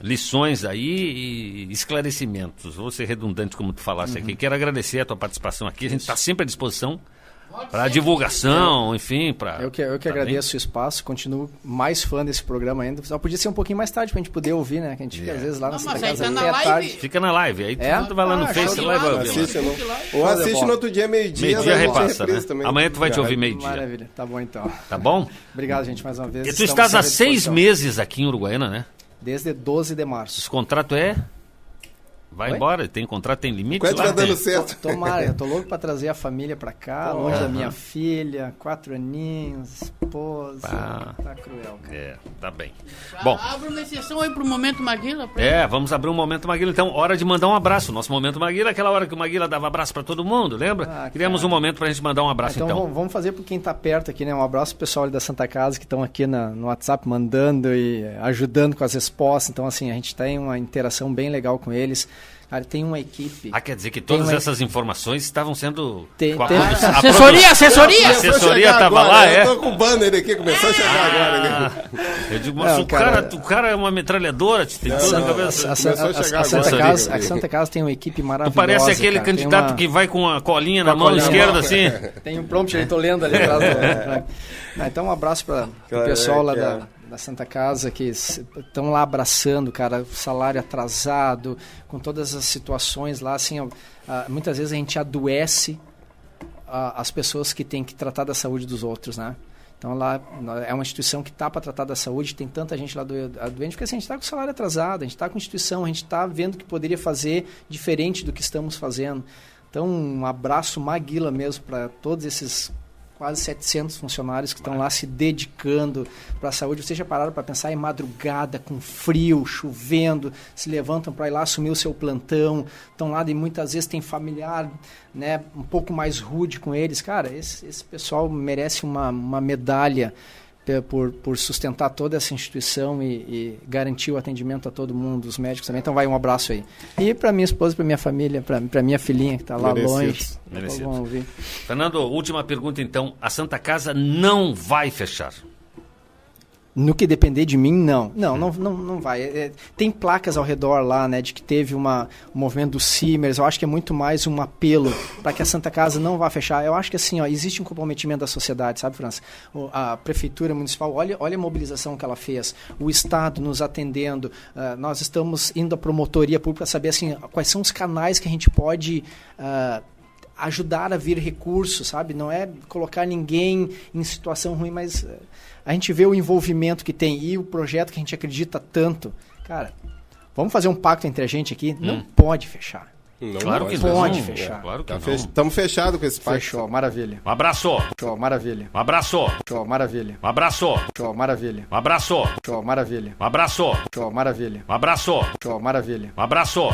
lições aí e esclarecimentos. Vou ser redundante como tu falasse aqui. Quero agradecer a tua participação aqui. A gente está sempre à disposição para divulgação, enfim. Eu que agradeço o espaço. Continuo mais fã desse programa ainda. Só podia ser um pouquinho mais tarde para a gente poder ouvir, né? Que a gente fica às vezes lá na Santa Casa até tarde. Fica na live. Aí tu vai lá no Face, lá e vai ouvir. Ou assiste no outro dia, meio-dia. Meio-dia repassa, né? Também. Amanhã tu vai te ouvir meio-dia. Maravilha. Tá bom, então. Tá bom? Obrigado, gente, mais uma vez. E tu estás há 6 meses aqui em Uruguaiana, né? Desde 12 de março. Esse contrato vai embora, tem contrato, tem limite? Quanto vai dando certo? Tomara, eu tô louco pra trazer a família pra cá, longe da minha filha, 4 aninhos, esposa, tá cruel, cara. Tá bem. Bom, abre uma exceção aí pro Momento Maguila. Vamos abrir um Momento Maguila, então, hora de mandar um abraço. Nosso Momento Maguila, aquela hora que o Maguila dava abraço pra todo mundo, lembra? Criamos um momento pra gente mandar um abraço, então. Vamos fazer por quem tá perto aqui, né? Um abraço pro pessoal ali da Santa Casa que estão aqui no WhatsApp mandando e ajudando com as respostas. Então, assim, a gente tem uma interação bem legal com eles. Cara, tem uma equipe... quer dizer que todas essas informações estavam sendo... Assessoria! A assessoria estava lá, Eu tô com o banner aqui, começou a chegar agora. Eu digo, mas o cara é uma metralhadora, tem tudo na cabeça. A Santa Casa tem uma equipe maravilhosa. Tu parece aquele candidato que vai com a colinha na mão esquerda, assim. Tem um prompt aí, tô lendo ali atrás. Então, um abraço para o pessoal lá da Santa Casa, que estão lá abraçando, cara, o salário atrasado, com todas as situações lá, assim, muitas vezes a gente adoece as pessoas que têm que tratar da saúde dos outros, né? Então lá é uma instituição que está para tratar da saúde, tem tanta gente lá doente, porque assim, a gente está com o salário atrasado, a gente está com a instituição, a gente está vendo que poderia fazer diferente do que estamos fazendo. Então, um abraço Maguila mesmo para todos esses quase 700 funcionários que estão lá se dedicando para a saúde. Vocês já pararam para pensar em madrugada, com frio, chovendo, se levantam para ir lá assumir o seu plantão, estão lá e muitas vezes tem familiar, né, um pouco mais rude com eles. Cara, esse pessoal merece uma medalha por sustentar toda essa instituição e garantir o atendimento a todo mundo, os médicos também. Então vai um abraço aí. E para minha esposa, para minha família, para minha filhinha que está lá longe. Merecido. Fernando, última pergunta então. A Santa Casa não vai fechar? No que depender de mim, não. Não vai. Tem placas ao redor lá, né, de que teve um movimento dos Simers. Eu acho que é muito mais um apelo para que a Santa Casa não vá fechar. Eu acho que assim, existe um comprometimento da sociedade, sabe, França? A Prefeitura Municipal, olha a mobilização que ela fez. O Estado nos atendendo. Nós estamos indo à promotoria pública saber assim, quais são os canais que a gente pode ajudar a vir recursos, sabe? Não é colocar ninguém em situação ruim, mas a gente vê o envolvimento que tem e o projeto que a gente acredita tanto. Cara, vamos fazer um pacto entre a gente aqui? Não pode fechar. Não Claro que pode não. fechar. Claro que não. Estamos fechados com esse pacto. Fechou, maravilha. Um abraço. Show, maravilha. Um abraço. Show, maravilha. Um abraço. Show, maravilha. Um abraço. Show, maravilha. Um abraço. Show, maravilha. Um abraço. Show, maravilha. Um abraço.